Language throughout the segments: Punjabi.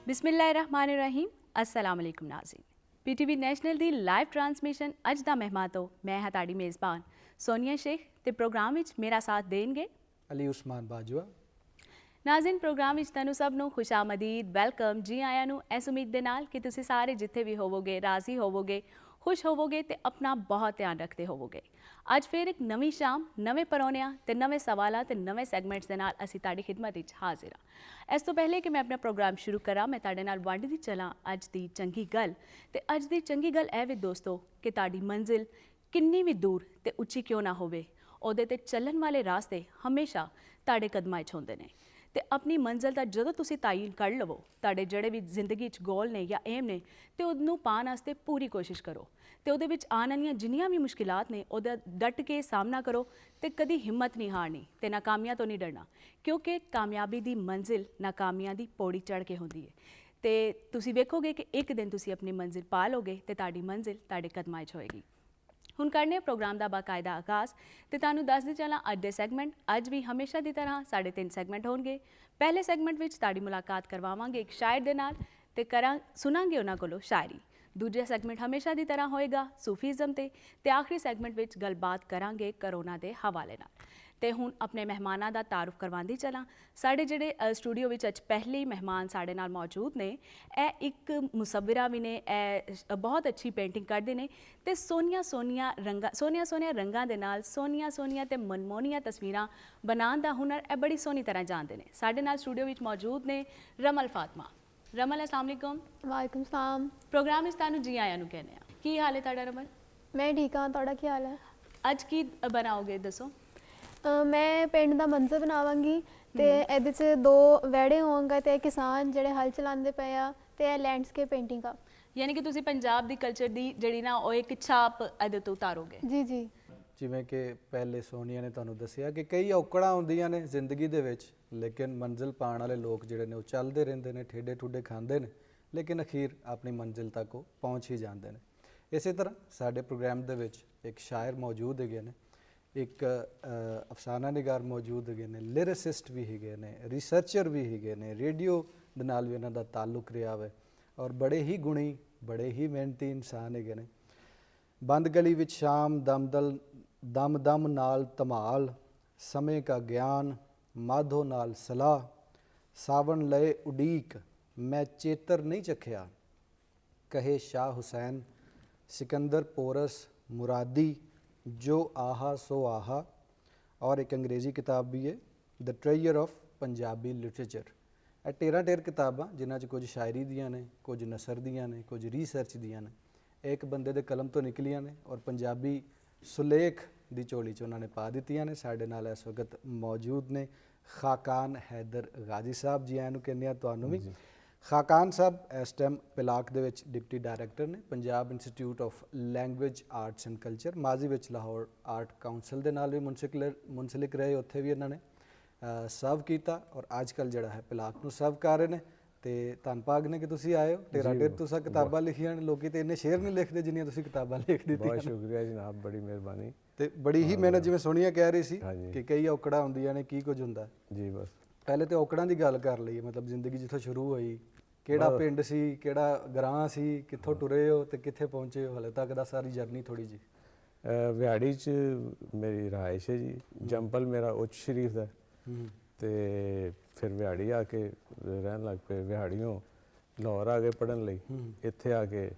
बिस्मिल्लाहिर्रहमानिर्रहीम अस्सलाम वालेकुम नाज़रीन। PTV national the live transmission अज दा मेहमान तो मैं हाँ ताड़ी मेज़बान सोनिया शेख ते प्रोग्राम विच मेरा साथ देंगे अली उस्मान बाजवा। नाज़रीन प्रोग्राम विच तुहानू सब नू खुशामदीद वेलकम जी आया नू इस उम्मीद दे नाल कि तुसी सारे जिथे भी होवोगे राज़ी होवोगे खुश होवोगे ते अपना बहुत ध्यान रखते होवोगे। अज फिर एक नवी शाम नवे परौनियां ते नवे सवालां ते नवे सैगमेंट्स दे नाल असी ताड़ी खिदमत विच हाजिर हाँ। इस तो पहले कि मैं अपना प्रोग्राम शुरू करा मैं ताड़े नाल वंडदी चलां अज दी चंगी गल ते अज दी चंगी गल ए वे दोस्तों कि ताड़ी मंजिल किन्नी भी दूर ते उच्ची क्यों ना होवे ओहदे ते चलन वाले रास्ते हमेशा ताड़े कदमां च होंदे ने ते अपनी मंजिल दा जदों तुसी तयन कर लवो ताड़े जड़े भी जिंदगी च गोल ने या एम ने ते उदनू पान आस्ते पूरी कोशिश करो ते ओहदे विच आने आह्लियां जिन्नियां भी मुश्किलात ने ओहदा डट के सामना करो ते कदी हिम्मत नहीं हारनी ते नाकामियां तो नहीं डरना क्योंकि कामयाबी दी मंजिल नाकामियां दी पौड़ी चढ़ के होंदी है ते तुसी वेखोगे कि एक दिन तुसी अपनी मंजिल पा लोगे ते ताड़ी मंजिल ताड़े कदमां च होएगी। हुण करने प्रोग्राम का बाकायदा आगाज़ तो तुहानू दसदे चलां अज दे सैगमेंट अज भी हमेशा की तरह 3.5 सैगमेंट होणगे। पहले सैगमेंट विच ताड़ी मुलाकात करवावांगे एक शायर दे नाल ते सुनांगे उन्हां कोलों शायरी। दूजा सैगमेंट हमेशा की तरह होएगा सूफीज़म ते आखिरी सैगमेंट विच गलबात करांगे करोना के हवाले नाल। ते हुण अपने मेहमानां दा तारुफ करवांदी चलां। साढ़े जेह्ड़े स्टूडियो विच अज पहले मेहमान साढ़े नाल मौजूद ने एक मुसव्विरा भी ने बहुत अच्छी पेंटिंग करदे ने ते सोनिया सोनिया रंगां दे नाल सोनिया ते मनमोहनियां तस्वीरां बनाने दा हुनर बड़ी सोहनी तरह जानदे ने। साढ़े नाल स्टूडियो विच मौजूद ने रमल फातिमा। रमल अस्सलाम वालेकुम। वालेकुम सलाम। प्रोग्राम विच तुहानू जी आया नू कहने आ। की हाल है तुहाडा रमल? मैं ठीक हाँ, तुहाडा की हाल है? अज की बनाओगे दसो? मैं पिंड दा मंजर बनावांगी ते एहदे च 2 वैड़े होंगे ते किसान ਜਿਹੜੇ ਹਲ ਚਲਾਉਂਦੇ ਪਏ ਆ ਤੇ ਲੈਂਡਸਕੇਪ ਪੇਂਟਿੰਗ ਆ। यानी कि तुसी पंजाब दी कल्चर दी ਜਿਹੜੀ ਨਾ ਉਹ ਇੱਕ ਛਾਪ ਇਹਦੇ ਤੋਂ ਉਤਾਰੋਗੇ। ਜੀ ਜੀ। ਜਿਵੇਂ ਕਿ ਪਹਿਲੇ ਸੋਨੀਆ ਨੇ ਤੁਹਾਨੂੰ ਦੱਸਿਆ ਕਿ ਕਈ ਔਕੜਾਂ ਆਉਂਦੀਆਂ ਨੇ ਜ਼ਿੰਦਗੀ ਦੇ ਵਿੱਚ ਲੇਕਿਨ ਮੰਜ਼ਿਲ ਪਾਉਣ ਵਾਲੇ ਲੋਕ ਜਿਹੜੇ ਨੇ ਉਹ ਚੱਲਦੇ ਰਹਿੰਦੇ ਨੇ ਠੇਡੇ ਠੁੱਡੇ ਖਾਂਦੇ ਨੇ ਲੇਕਿਨ ਅਖੀਰ ਆਪਣੀ ਮੰਜ਼ਿਲ ਤੱਕ ਉਹ ਪਹੁੰਚ ਹੀ ਜਾਂਦੇ ਨੇ। ਇਸੇ ਤਰ੍ਹਾਂ ਸਾਡੇ ਪ੍ਰੋਗਰਾਮ ਦੇ ਵਿੱਚ ਇੱਕ ਸ਼ਾਇਰ ਮੌਜੂਦ ਹੈਗੇ ਨੇ, ਇੱਕ ਅਫਸਾਨਾ ਨਿਗਾਰ ਮੌਜੂਦ ਹੈਗੇ ਨੇ, ਲਿਰਿਸਿਸਟ ਵੀ ਹੈਗੇ ਨੇ, ਰਿਸਰਚਰ ਵੀ ਹੈਗੇ ਨੇ, ਰੇਡੀਓ ਦੇ ਨਾਲ ਵੀ ਇਹਨਾਂ ਦਾ ਤਾਲੁਕ ਰਿਹਾ ਵੇ ਔਰ ਬੜੇ ਹੀ ਗੁਣੀ ਬੜੇ ਹੀ ਮਿਹਨਤੀ ਇਨਸਾਨ ਹੈਗੇ ਨੇ। ਬੰਦ ਗਲੀ ਵਿੱਚ ਸ਼ਾਮ ਦਮ ਦਮ ਨਾਲ ਧਮਾਲ ਸਮੇਂ ਕਾ ਗਿਆਨ ਮਾਧੋ ਨਾਲ ਸਲਾਹ ਸਾਵਣ ਲਏ ਉਡੀਕ ਮੈਂ ਚੇਤਰ ਨਹੀਂ ਚੱਖਿਆ ਕਹੇ ਸ਼ਾਹ ਹੁਸੈਨ सिकंदर पोरस मुरादी जो आहा सो आहा। और एक अंग्रेज़ी किताब भी है the treasure of Punjabi literature. ਇਹ 13 किताबां जिन्हां च कुछ शायरी दियां ने कुछ नसर दियां ने कुछ रिसर्च दियां ने एक बंदे दे कलम तो निकलियां ने और पंजाबी सुलेख दी झोली च उन्होंने पा दित्तियां ने। साडे नाल इस वक्त मौजूद ने खाकान हैदर गाजी साहब जी। आया कहने तुहानू भी खाकान साहब इस टाइम पिलाक दे विच डिप्टी डायरैक्टर ने Punjab institute of language arts and culture. माजी विच लाहौर आर्ट काउंसिल दे नाल भी मुंसलिक रहे, उत्थे भी इन्होंने सर्व किया और अजकल जिहड़ा है पिलाक नूं सर्व कर रहे हैं। तो धन भाग ने कि तुसीं आए हो। ढेर तुसां किताबां लिखियां ने, लोग तो इन्ने शेर नहीं लिखते जिन्नियां तुसीं किताबां लिख दित्तियां। बहुत शुक्रिया जनाब, बड़ी मेहरबानी। तो बड़ी ही मेहनत जिवें सोनिया कह रही सी कि कई औकड़ां हुंदियां ने, की कुछ हुंदा जी। बस पहले तो औकड़ां दी गल कर लईए, मतलब जिंदगी जिथों शुरू होई, किहड़ा पिंड सी, किहड़ा ग्रां सी, कित्थों टुरे हो ते कित्थे पहुंचे हो, हले तक दा सारी जर्नी थोड़ी जी। विहाड़ी च मेरी रहाइश है जी। जंपल मेरा उच्च शरीफ है ते फिर विहाड़ी आके रहन लग पे। विहाड़ियों लाहौर आ गए पढ़न लई, इत्थे आके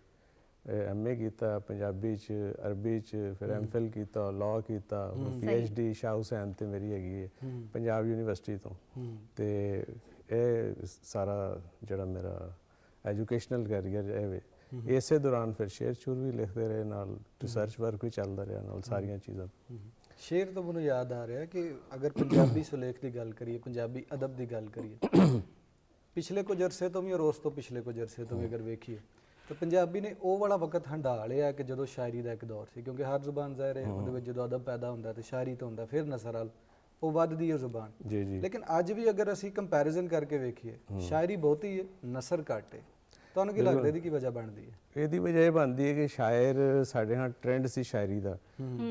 MA किया पंजाबी च अरबी च, फिर MPhil किया, लॉ किया, PhD शाह हुसैन ते मेरी हैगी है पंजाब यूनिवर्सिटी तो। ते ਇਹ ਸਾਰਾ ਜਿਹੜਾ ਮੇਰਾ ਐਜੂਕੇਸ਼ਨਲ ਕੈਰੀਅਰ ਹੈ ਵੇ। ਇਸੇ ਦੌਰਾਨ ਫਿਰ ਸ਼ੇਰ ਸ਼ੂਰ ਵੀ ਲਿਖਦੇ ਰਹੇ, ਨਾਲ ਰਿਸਰਚ ਵਰਕ ਵੀ ਚੱਲਦਾ ਰਿਹਾ, ਨਾਲ ਸਾਰੀਆਂ ਚੀਜ਼ਾਂ। ਸ਼ੇਰ ਤੋਂ ਮੈਨੂੰ ਯਾਦ ਆ ਰਿਹਾ ਕਿ ਅਗਰ ਪੰਜਾਬੀ ਸੁਲੇਖ ਦੀ ਗੱਲ ਕਰੀਏ, ਪੰਜਾਬੀ ਅਦਬ ਦੀ ਗੱਲ ਕਰੀਏ ਪਿਛਲੇ ਕੁਝ ਅਰਸੇ ਤੋਂ ਵੀ ਔਰ ਉਸ ਤੋਂ ਪਿਛਲੇ ਕੁਝ ਅਰਸੇ ਤੋਂ ਵੀ ਅਗਰ ਵੇਖੀਏ ਤਾਂ ਪੰਜਾਬੀ ਨੇ ਉਹ ਵਾਲਾ ਵਕਤ ਹੰਢਾ ਲਿਆ ਕਿ ਜਦੋਂ ਸ਼ਾਇਰੀ ਦਾ ਇੱਕ ਦੌਰ ਸੀ, ਕਿਉਂਕਿ ਹਰ ਜ਼ੁਬਾਨ ਜ਼ਾਹਿਰ ਹੈ ਉਹਦੇ ਵਿੱਚ ਜਦੋਂ ਅਦਬ ਪੈਦਾ ਹੁੰਦਾ ਤੇ ਸ਼ਾਇਰੀ ਤੋਂ ਹੁੰਦਾ, ਫਿਰ ਨਸਰ ਵਾਲ ਉਹ ਵੱਧਦੀ ਹੈ ਜ਼ੁਬਾਨ ਜੀ ਜੀ। ਲੇਕਿਨ ਅੱਜ ਵੀ ਅਗਰ ਅਸੀਂ ਕੰਪੈਰੀਜ਼ਨ ਕਰਕੇ ਵੇਖੀਏ ਸ਼ਾਇਰੀ ਬਹੁਤੀ ਹੈ, ਨਸਰ ਘੱਟ ਹੈ। ਤੁਹਾਨੂੰ ਕੀ ਲੱਗਦਾ ਇਹਦੀ ਕੀ ਵਜ੍ਹਾ ਬਣਦੀ ਹੈ? ਇਹਦੀ ਵਜ੍ਹਾ ਇਹ ਬਣਦੀ ਹੈ ਕਿ ਸ਼ਾਇਰ ਸਾਡੇ ਹਾਂ ਟ੍ਰੈਂਡ ਸੀ ਸ਼ਾਇਰੀ ਦਾ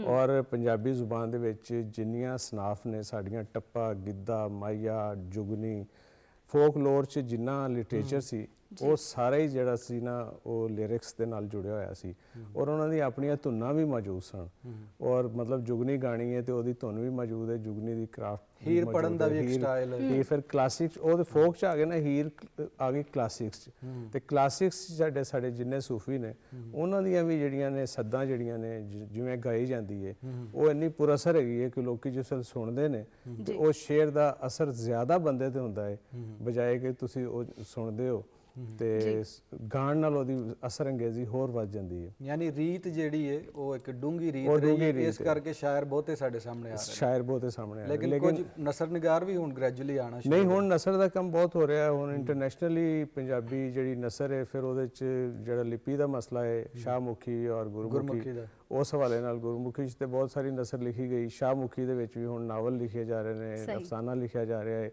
ਔਰ ਪੰਜਾਬੀ ਜ਼ੁਬਾਨ ਦੇ ਵਿੱਚ ਜਿੰਨੀਆਂ ਸਨਾਫ ਨੇ ਸਾਡੀਆਂ ਟੱਪਾ, ਗਿੱਧਾ, ਮਾਈਆ, ਜੁਗਨੀ, ਫੋਕ ਲੋਰ 'ਚ ਜਿੰਨਾ ਲਿਟਰੇਚਰ ਸੀ ਉਹ ਸਾਰਾ ਹੀ ਜਿਹੜਾ ਸੀ ਨਾ ਉਹ ਲਿਰਿਕਸ ਦੇ ਨਾਲ ਜੁੜਿਆ ਹੋਇਆ ਸੀ ਔਰ ਉਹਨਾਂ ਦੀ ਆਪਣੀਆਂ ਧੁਨਾਂ ਵੀ ਮੌਜੂਦ ਸਨ ਔਰ ਮਤਲਬ ਜੁਗਨੀ ਗਾਣੀ ਹੈ ਤੇ ਉਹਦੀ ਧੁਨ ਵੀ ਮੌਜੂਦ ਹੈ, ਜੁਗਨੀ ਦੀ ਕ੍ਰਾਫਟ ਹੀਰ ਪੜਨ ਦਾ ਵੀ ਇੱਕ ਸਟਾਈਲ ਹੈ। ਹੀਰ ਫਿਰ ਕਲਾਸਿਕਸ ਉਹਦੇ ਫੋਕ ਚ ਆ ਗਏ ਨਾ, ਹੀਰ ਆ ਗਈ ਕਲਾਸਿਕਸ ਚ ਤੇ ਕਲਾਸਿਕਸ ਸਾਡੇ ਜਿੰਨੇ ਸੂਫੀ ਨੇ ਉਹਨਾਂ ਦੀਆਂ ਵੀ ਜਿਹੜੀਆਂ ਨੇ ਸੱਦਾਂ ਜਿਹੜੀਆਂ ਨੇ ਜਿਵੇਂ ਗਾਈ ਜਾਂਦੀ ਹੈ ਉਹ ਇੰਨੀ ਪੁਰਅਸਰ ਹੈਗੀ ਹੈ ਕਿ ਲੋਕੀ ਜਿਸ ਵੇਲੇ ਸੁਣਦੇ ਨੇ ਤੇ ਉਹ ਸ਼ੇਰ ਦਾ ਅਸਰ ਜ਼ਿਆਦਾ ਬੰਦੇ ਤੇ ਹੁੰਦਾ ਹੈ ਬਜਾਏ ਕਿ ਤੁਸੀਂ ਉਹ ਸੁਣਦੇ ਹੋ ਤੇ ਗਾਣ ਨਾਲ ਉਹਦੀ ਅਸਰ ਅੰਗੇਜ਼ੀ ਹੋਰ ਵੱਧ ਜਾਂਦੀ ਹੈ। ਯਾਨੀ ਰੀਤ ਜਿਹੜੀ ਹੈ ਉਹ ਇੱਕ ਡੂੰਗੀ ਰੀਤ ਰਹੀ ਹੈ, ਇਸ ਕਰਕੇ ਸ਼ਾਇਰ ਬਹੁਤੇ ਸਾਡੇ ਸਾਹਮਣੇ ਆ ਰਹੇ ਸ਼ਾਇਰ ਬਹੁਤੇ ਸਾਹਮਣੇ ਆ ਰਹੇ ਲੇਕਿਨ ਕੁਝ ਨਸਰ ਨਿਗਾਰ ਵੀ ਹੁਣ ਗ੍ਰੈਜੂਅਲੀ ਆਣਾ ਨਹੀਂ, ਹੁਣ ਨਸਰ ਦਾ ਕੰਮ ਬਹੁਤ ਹੋ ਰਿਹਾ ਹੈ। ਹੁਣ ਇੰਟਰਨੈਸ਼ਨਲੀ ਪੰਜਾਬੀ ਜਿਹੜੀ ਨਸਰ ਹੈ ਫਿਰ ਉਹਦੇ ਚ ਜਿਹੜਾ ਲਿਪੀ ਦਾ ਮਸਲਾ ਹੈ ਸ਼ਾਹਮੁਖੀ ਔਰ ਗੁਰਮੁਖੀ ਦਾ ਉਸ ਹਵਾਲੇ ਨਾਲ ਗੁਰਮੁਖੀ ਚ ਤੇ ਬਹੁਤ ਸਾਰੀ ਨਸਰ ਲਿਖੀ ਗਈ, ਸ਼ਾਹਮੁਖੀ ਦੇ ਵਿੱਚ ਵੀ ਹੁਣ ਨਾਵਲ ਲਿਖੇ ਜਾ ਰਹੇ ਨੇ, ਅਫਸਾਨਾ ਲਿਖਿਆ ਜਾ ਰਿਹਾ ਹੈ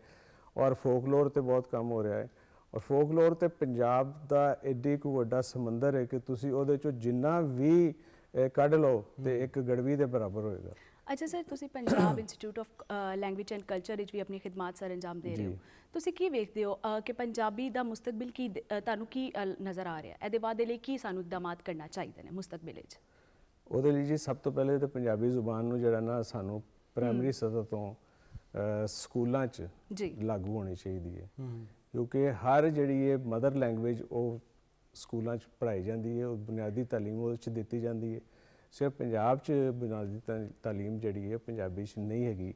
ਔਰ ਫੋਕਲੋਰ ਤੇ ਬਹੁਤ ਕੰਮ ਹੋ ਰਿਹਾ ਹੈ। ਔਰ ਫੋਕਲੋਰ ਤੇ ਪੰਜਾਬ ਦਾ ਐਡੀ ਕੁ ਵੱਡਾ ਸਮੁੰਦਰ ਹੈ ਕਿ ਤੁਸੀਂ ਉਹਦੇ ਚੋਂ ਜਿੰਨਾ ਵੀ ਕੱਢ ਲਓ ਤੇ ਇੱਕ ਗੜਵੀ ਦੇ ਬਰਾਬਰ ਹੋਏਗਾ। ਅੱਛਾ ਸਰ, ਤੁਸੀਂ Punjab institute of language and culture ਵਿੱਚ ਵੀ ਆਪਣੀ ਖਿਦਮਤ ਸਰ ਅੰਜਾਮ ਦੇ ਰਹੇ ਹੋ, ਤੁਸੀਂ ਕੀ ਵੇਖਦੇ ਹੋ ਕਿ ਪੰਜਾਬੀ ਦਾ ਮੁਸਤਕਬਲ ਕੀ ਤੁਹਾਨੂੰ ਕੀ ਨਜ਼ਰ ਆ ਰਿਹਾ, ਇਹਦੇ ਵਾਧੇ ਲਈ ਕੀ ਸਾਨੂੰ ਇਕਦਾਮਾਤ ਕਰਨਾ ਚਾਹੀਦੇ ਨੇ ਮੁਸਤਕਬਲ ਵਿੱਚ? ਉਹਦੇ ਲਈ ਜੀ ਸਭ ਤੋਂ ਪਹਿਲੇ ਤਾਂ ਪੰਜਾਬੀ ਜ਼ੁਬਾਨ ਨੂੰ ਜਿਹੜਾ ਨਾ ਸਾਨੂੰ ਪ੍ਰਾਇਮਰੀ ਸਤਰ ਤੋਂ ਸਕੂਲਾਂ 'ਚ ਲਾਗੂ ਹੋਣੀ ਚਾਹੀਦੀ ਹੈ ਕਿਉਂਕਿ ਹਰ ਜਿਹੜੀ ਇਹ ਮਦਰ ਲੈਂਗੁਏਜ ਉਹ ਸਕੂਲਾਂ 'ਚ ਪੜ੍ਹਾਈ ਜਾਂਦੀ ਹੈ, ਉਹ ਬੁਨਿਆਦੀ ਤਾਲੀਮ ਉਹਦੇ 'ਚ ਦਿੱਤੀ ਜਾਂਦੀ ਹੈ। ਸਿਰਫ ਪੰਜਾਬ 'ਚ ਬੁਨਿਆਦੀ ਤਾਲੀਮ ਜਿਹੜੀ ਹੈ ਪੰਜਾਬੀ 'ਚ ਨਹੀਂ ਹੈਗੀ।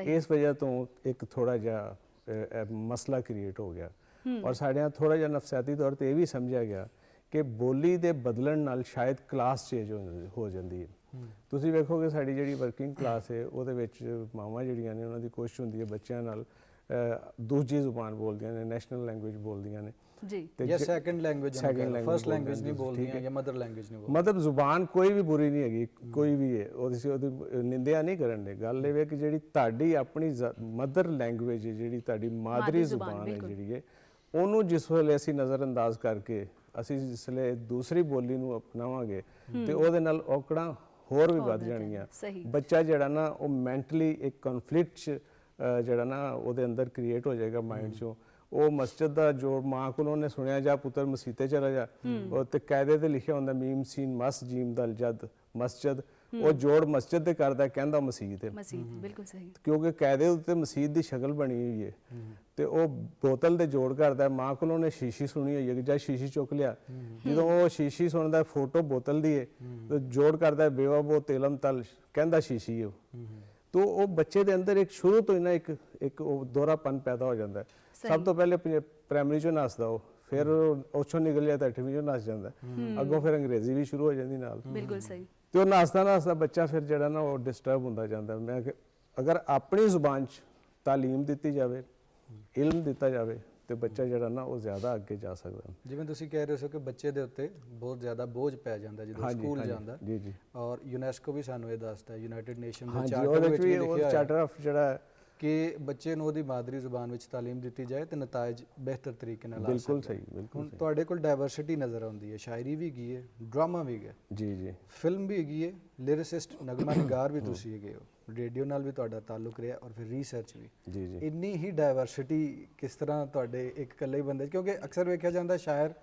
ਇਸ ਵਜ੍ਹਾ ਤੋਂ ਇੱਕ ਥੋੜ੍ਹਾ ਜਿਹਾ ਮਸਲਾ ਕ੍ਰੀਏਟ ਹੋ ਗਿਆ ਔਰ ਸਾਡੇ ਥੋੜ੍ਹਾ ਜਿਹਾ ਨਫਸਿਆਤੀ ਤੌਰ 'ਤੇ ਇਹ ਵੀ ਸਮਝਿਆ ਗਿਆ ਕਿ ਬੋਲੀ ਦੇ ਬਦਲਣ ਨਾਲ ਸ਼ਾਇਦ ਕਲਾਸ ਚੇਂਜ ਹੋ ਜਾਂਦੀ ਹੈ। ਤੁਸੀਂ ਵੇਖੋਗੇ ਸਾਡੀ ਜਿਹੜੀ ਵਰਕਿੰਗ ਕਲਾਸ ਹੈ ਉਹਦੇ ਵਿੱਚ ਮਾਵਾਂ ਜਿਹੜੀਆਂ ਨੇ ਉਹਨਾਂ ਦੀ ਕੋਸ਼ਿਸ਼ ਹੁੰਦੀ ਹੈ ਬੱਚਿਆਂ ਨਾਲ ਦੂਜੀ ਜ਼ੁਬਾਨ ਬੋਲਦੀਆਂ ਨੇ, ਨੈਸ਼ਨਲ ਲੈਂਗੁਏਜ ਬੋਲਦੀਆਂ ਨੇ ਜੀ ਜਾਂ ਸੈਕੰਡ ਲੈਂਗੁਏਜ ਫਰਸਟ ਲੈਂਗੁਏਜ ਨਹੀਂ ਬੋਲਦੀਆਂ ਜਾਂ ਮਦਰ ਲੈਂਗੁਏਜ ਨਹੀਂ ਬੋਲਦੀਆਂ। ਮਤਲਬ ਜ਼ੁਬਾਨ ਕੋਈ ਵੀ ਬੁਰੀ ਨਹੀਂ ਹੈਗੀ, ਕੋਈ ਵੀ ਹੈ, ਉਹਦੀ ਨਿੰਦਿਆ ਨਹੀਂ ਕਰਨ ਦੇ। ਗੱਲ ਇਹ ਹੈ ਕਿ ਜਿਹੜੀ ਤੁਹਾਡੀ ਆਪਣੀ ਮਦਰ ਲੈਂਗੁਏਜ ਹੈ, ਜਿਹੜੀ ਤੁਹਾਡੀ ਮਾਦਰੀ ਜ਼ੁਬਾਨ ਹੈ ਜਿਹੜੀ ਹੈ, ਉਹਨੂੰ ਜਿਸ ਵੇਲੇ ਅਸੀਂ ਨਜ਼ਰ ਅੰਦਾਜ਼ ਕਰਕੇ ਅਸੀਂ ਜਿਸ ਵੇਲੇ ਦੂਸਰੀ ਬੋਲੀ ਨੂੰ ਅਪਣਾਵਾਂਗੇ ਤੇ ਉਹਦੇ ਨਾਲ ਔਕੜਾਂ ਹੋਰ ਵੀ ਵੱਧ ਜਾਣਗੀਆਂ। ਬੱਚਾ ਜਿਹੜਾ ਨਾ ਉਹ ਮੈਂਟਲੀ ਇੱਕ ਕਨਫਲਿਕਟ 'ਚ ਜਿਹੜਾ ਨਾ ਉਹਦੇ ਅੰਦਰ ਕ੍ਰੀਏਟ ਹੋ ਜਾਏਗਾ ਮਾਈਂਡ 'ਚੋਂ। ਉਹ ਮਸਜਿਦ ਦਾ ਜੋ ਮਾਂ ਕੋਲੋਂ ਉਹਨੇ ਸੁਣਿਆ ਜਾ ਪੁੱਤਰ ਮਸੀਤੇ ਚਲਾ ਜਾ, ਉਹ ਤੇ ਕਾਇਦੇ ਤੇ ਲਿਖਿਆ ਹੁੰਦਾ ਮੀਮ ਸੀਨ ਮਸ ਜੀਮ ਦਲ ਜਦ ਮਸਜਿਦ, ਉਹ ਜੋੜ ਮਸਜਿਦ ਤੇ ਕਰਦਾ ਕਹਿੰਦਾ ਮਸੀਤ ਹੈ। ਬਿਲਕੁਲ ਸਹੀ, ਕਿਉਂਕਿ ਕਾਇਦੇ ਉੱਤੇ ਮਸੀਤ ਦੀ ਸ਼ਕਲ ਬਣੀ ਹੋਈ ਹੈ ਤੇ ਉਹ ਬੋਤਲ ਦੇ ਜੋੜ ਕਰਦਾ। ਮਾਂ ਕੋਲੋਂ ਉਹਨੇ ਸ਼ੀਸ਼ੀ ਸੁਣੀ ਹੋਈ ਹੈ ਕਿ ਜਾਂ ਸ਼ੀਸ਼ੀ ਚੁੱਕ ਲਿਆ, ਜਦੋਂ ਉਹ ਸ਼ੀਸ਼ੀ ਸੁਣਦਾ ਫੋਟੋ ਬੋਤਲ ਦੀ ਹੈ ਤੇ ਜੋੜ ਕਰਦਾ ਬੇਵਾ ਬੋ ਤੇਲਮ ਤਲ ਕਹਿੰਦਾ ਸ਼ੀਸ਼ੀ ਹੈ। ਤੋ ਉਹ ਬੱਚੇ ਦੇ ਅੰਦਰ ਇੱਕ ਸ਼ੁਰੂ ਤੋਂ ਹੀ ਨਾ ਇੱਕ ਉਹ ਦੋਹਰਾਪਨ ਪੈਦਾ ਹੋ ਜਾਂਦਾ। ਸਭ ਤੋਂ ਪਹਿਲੇ ਪ੍ਰਾਇਮਰੀ ਚੋਂ ਨੱਸਦਾ ਉਹ, ਫਿਰ ਉੱਥੋਂ ਨਿਕਲ ਜਾਂਦਾ 8ਵੀਂ ਚੋਂ ਨੱਸ ਜਾਂਦਾ, ਅੱਗੋਂ ਫਿਰ ਅੰਗਰੇਜ਼ੀ ਵੀ ਸ਼ੁਰੂ ਹੋ ਜਾਂਦੀ ਨਾਲ। ਬਿਲਕੁਲ ਸਹੀ। ਤੇ ਉਹ ਨੱਸਦਾ ਬੱਚਾ ਫਿਰ ਜਿਹੜਾ ਨਾ ਉਹ ਡਿਸਟਰਬ ਹੁੰਦਾ ਜਾਂਦਾ। ਮੈਂ ਅਗਰ ਆਪਣੀ ਜ਼ੁਬਾਨ 'ਚ ਤਾਲੀਮ ਦਿੱਤੀ ਜਾਵੇ, ਇਲਮ ਦਿੱਤਾ ਜਾਵੇ ਤੇ ਬੱਚਾ ਜਿਹੜਾ ਨਾ ਉਹ ਜ਼ਿਆਦਾ ਅੱਗੇ ਜਾ ਸਕਦਾ। ਜਿਵੇਂ ਤੁਸੀਂ ਕਹਿ ਰਹੇ ਹੋ ਕਿ ਬੱਚੇ ਦੇ ਉੱਤੇ ਬਹੁਤ ਜ਼ਿਆਦਾ ਬੋਝ ਪੈ ਜਾਂਦਾ ਜਦੋਂ ਸਕੂਲ ਜਾਂਦਾ। ਜੀ ਜੀ। ਔਰ ਯੂਨੈਸਕੋ ਵੀ ਸਾਨੂੰ ਇਹ ਦੱਸਦਾ, ਯੂਨਾਈਟਿਡ ਨੇਸ਼ਨ ਦੇ ਚਾਰਟਰ ਵਿੱਚ ਵੀ ਉਹ ਚਾਰਟਰ ਆਫ ਜਿਹੜਾ ਕਿ ਬੱਚੇ ਨੂੰ ਉਹਦੀ ਮਾਦਰੀ ਜ਼ੁਬਾਨ ਵਿੱਚ ਤਾਲੀਮ ਦਿੱਤੀ ਜਾਏ ਤੇ ਨਤਾਇਜ ਬਿਹਤਰ ਤਰੀਕੇ ਨਾਲ ਆ ਸਕਦੇ। ਬਿਲਕੁਲ ਸਹੀ, ਬਿਲਕੁਲ। ਹੁਣ ਤੁਹਾਡੇ ਕੋਲ ਡਾਇਵਰਸਿਟੀ ਨਜ਼ਰ ਆਉਂਦੀ ਹੈ, ਸ਼ਾਇਰੀ ਵੀ ਹੈਗੀ ਹੈ, ਡਰਾਮਾ ਵੀ ਹੈਗਾ, ਜੀ ਜੀ, ਫਿਲਮ ਵੀ ਹੈਗੀ ਹੈ, ਲਿਰਿਸਿਸਟ ਨਗਮਾ ਨਿਗਾਰ ਵੀ ਤੁਸੀਂ ਹੈਗੇ ਹੋ, ਰੇਡੀਓ ਨਾਲ ਵੀ ਤੁਹਾਡਾ ਤਾਲੁਕ ਰਿਹਾ ਔਰ ਫਿਰ ਰਿਸਰਚ ਵੀ। ਜੀ ਜੀ। ਇੰਨੀ ਹੀ ਡਾਇਵਰਸਿਟੀ ਕਿਸ ਤਰ੍ਹਾਂ ਤੁਹਾਡੇ ਇੱਕ ਇਕੱਲੇ ਹੀ ਬੰਦੇ, ਕਿਉਂਕਿ ਅਕਸਰ ਵੇਖਿਆ ਜਾਂਦਾ ਸ਼ਾਇਰ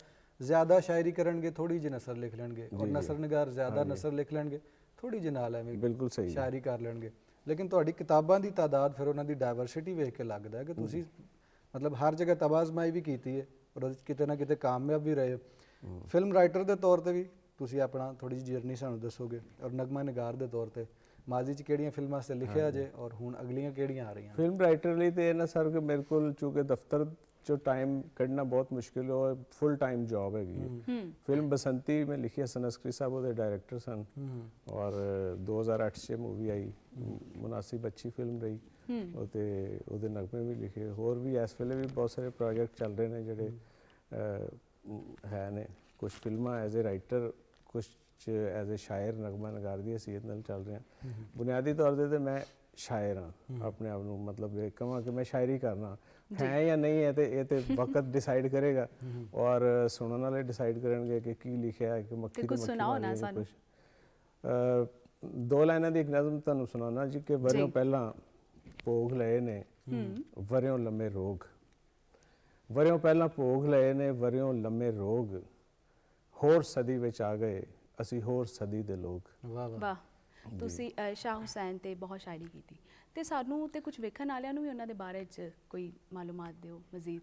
ਜ਼ਿਆਦਾ ਸ਼ਾਇਰੀ ਕਰਨਗੇ ਥੋੜੀ ਜਿਹੀ ਨਸਰ ਲਿਖ ਲੈਣਗੇ ਔਰ ਨਸਰ ਨਿਗਾਰ ਜ਼ਿਆਦਾ ਨਸਰ ਲਿਖ ਲੈਣਗੇ ਥੋੜੀ ਜਿਹੀ ਨਾਲ ਐਵੇਂ ਬਿਲਕੁਲ ਸਹੀ ਸ਼ਾਇਰੀ ਕਰ ਲੈਣਗੇ। ਲੇਕਿਨ ਤੁਹਾਡੀ ਕਿਤਾਬਾਂ ਦੀ ਤਾਦਾਦ ਫਿਰ ਉਹਨਾਂ ਦੀ ਡਾਇਵਰਸਿਟੀ ਵੇਖ ਕੇ ਲੱਗਦਾ ਹੈ ਕਿ ਤੁਸੀਂ ਮਤਲਬ ਹਰ ਜਗ੍ਹਾ ਤਬਾਜ਼ਮਾਈ ਵੀ ਕੀਤੀ ਹੈ ਔਰ ਉਹਦੇ 'ਚ ਕਿਤੇ ਨਾ ਕਿਤੇ ਕਾਮਯਾਬ ਵੀ ਰਹੇ। ਫਿਲਮ ਰਾਈਟਰ ਦੇ ਤੌਰ ਤੇ ਵੀ ਤੁਸੀਂ ਆਪਣਾ ਥੋੜੀ ਜਿਹੀ ਜਰਨੀ ਸਾਨੂੰ ਦੱਸੋਗੇ ਔਰ ਨਗਮਾ ਨਿਗਾਰ ਦੇ ਤੌਰ ਤੇ ਮਾਜ਼ੀ 'ਚ ਕਿਹੜੀਆਂ ਫਿਲਮਾਂ 'ਤੇ ਲਿਖਿਆ ਜੇ ਔਰ ਹੁਣ ਅਗਲੀਆਂ ਕਿਹੜੀਆਂ ਆ ਰਹੀਆਂ? ਫਿਲਮ ਰਾਈਟਰ ਲਈ ਤੇ ਇਹ ਨਾ ਸਰ ਕਿ ਮੇਰੇ ਕੋਲ ਚੂੰਕਿ ਦਫ਼ਤਰ 'ਚੋਂ ਟਾਈਮ ਕੱਢਣਾ ਬਹੁਤ ਮੁਸ਼ਕਿਲ ਹੋ, ਫੁੱਲ ਟਾਈਮ ਜੌਬ ਹੈਗੀ ਹੈ। ਫਿਲਮ ਬਸੰਤੀ ਮੈਂ ਲਿਖੀ, ਹਸਨ ਅਸਕਰੀ ਸਾਹਿਬ ਉਹਦੇ ਡਾਇਰੈਕਟਰ ਸਨ ਔਰ 2008 'ਚ ਮੂਵੀ ਆਈ, ਮੁਨਾਸਿਬ ਅੱਛੀ ਫਿਲਮ ਰਹੀ। ਤੇ ਉਹਦੇ ਨਗਮੇ ਵੀ ਲਿਖੇ, ਹੋਰ ਵੀ ਇਸ ਵੇਲੇ ਵੀ ਬਹੁਤ ਸਾਰੇ ਪ੍ਰੋਜੈਕਟ ਚੱਲ ਰਹੇ ਨੇ ਜਿਹੜੇ ਹੈ ਨੇ। ਕੁਛ ਫਿਲਮਾਂ ਐਜ਼ ਏ ਰਾਈਟਰ, ਕੁਛ ਐਜ਼ ਏ ਸ਼ਾਇਰ ਨਗਮਾ ਨਿਗਾਰ ਦੀ ਹਸੀਅਤ ਨਾਲ ਚੱਲ ਰਿਹਾ। ਬੁਨਿਆਦੀ ਤੌਰ 'ਤੇ ਮੈਂ ਸ਼ਾਇਰ ਹਾਂ, ਆਪਣੇ ਆਪ ਨੂੰ ਮਤਲਬ ਇਹ ਕਹਾਂ ਕਿ ਮੈਂ ਸ਼ਾਇਰੀ ਕਰਨਾ ਹੈ ਜਾਂ ਨਹੀਂ ਹੈ ਤੇ ਇਹ ਤੇ ਵਕਤ ਡਿਸਾਈਡ ਕਰੇਗਾ ਔਰ ਸੁਣਨ ਵਾਲੇ ਡਿਸਾਈਡ ਕਰਨਗੇ ਕਿ ਕੀ ਲਿਖਿਆ ਹੈ ਕਿ ਮੱਖੀ ਦੀ ਮੱਖੀ। ਦੋ ਲਾਈਨਾਂ ਦੀ ਇੱਕ ਨਜ਼ਮ ਤੁਹਾਨੂੰ ਸੁਣਾਉਣਾ ਜੀ ਕਿ ਵਰਿਓਂ ਪਹਿਲਾਂ ਭੋਗ ਲਏ ਨੇ ਵਰਿਓਂ ਲੰਮੇ ਰੋਗ, ਵਰਿਓਂ ਪਹਿਲਾਂ ਭੋਗ ਲਏ ਨੇ ਵਰਿਓਂ ਲੰਮੇ ਰੋਗ, ਹੋਰ ਸਦੀ ਵਿੱਚ ਆ ਗਏ ਅਸੀਂ ਹੋਰ ਸਦੀ ਦੇ ਲੋਕ। ਵਾਹ ਵਾਹ। ਵਾਹ, ਤੁਸੀਂ ਸ਼ਾਹ ਹੁਸੈਨ ਤੇ ਬਹੁਤ ਸ਼ਾਇਰੀ ਕੀਤੀ ਤੇ ਸਾਨੂੰ ਤੇ ਕੁਝ ਵੇਖਣ ਵਾਲਿਆਂ ਨੂੰ ਵੀ ਉਹਨਾਂ ਦੇ ਬਾਰੇ 'ਚ ਕੋਈ ਮਾਲੂਮਾਤ ਦਿਓ ਮਜ਼ੀਦ।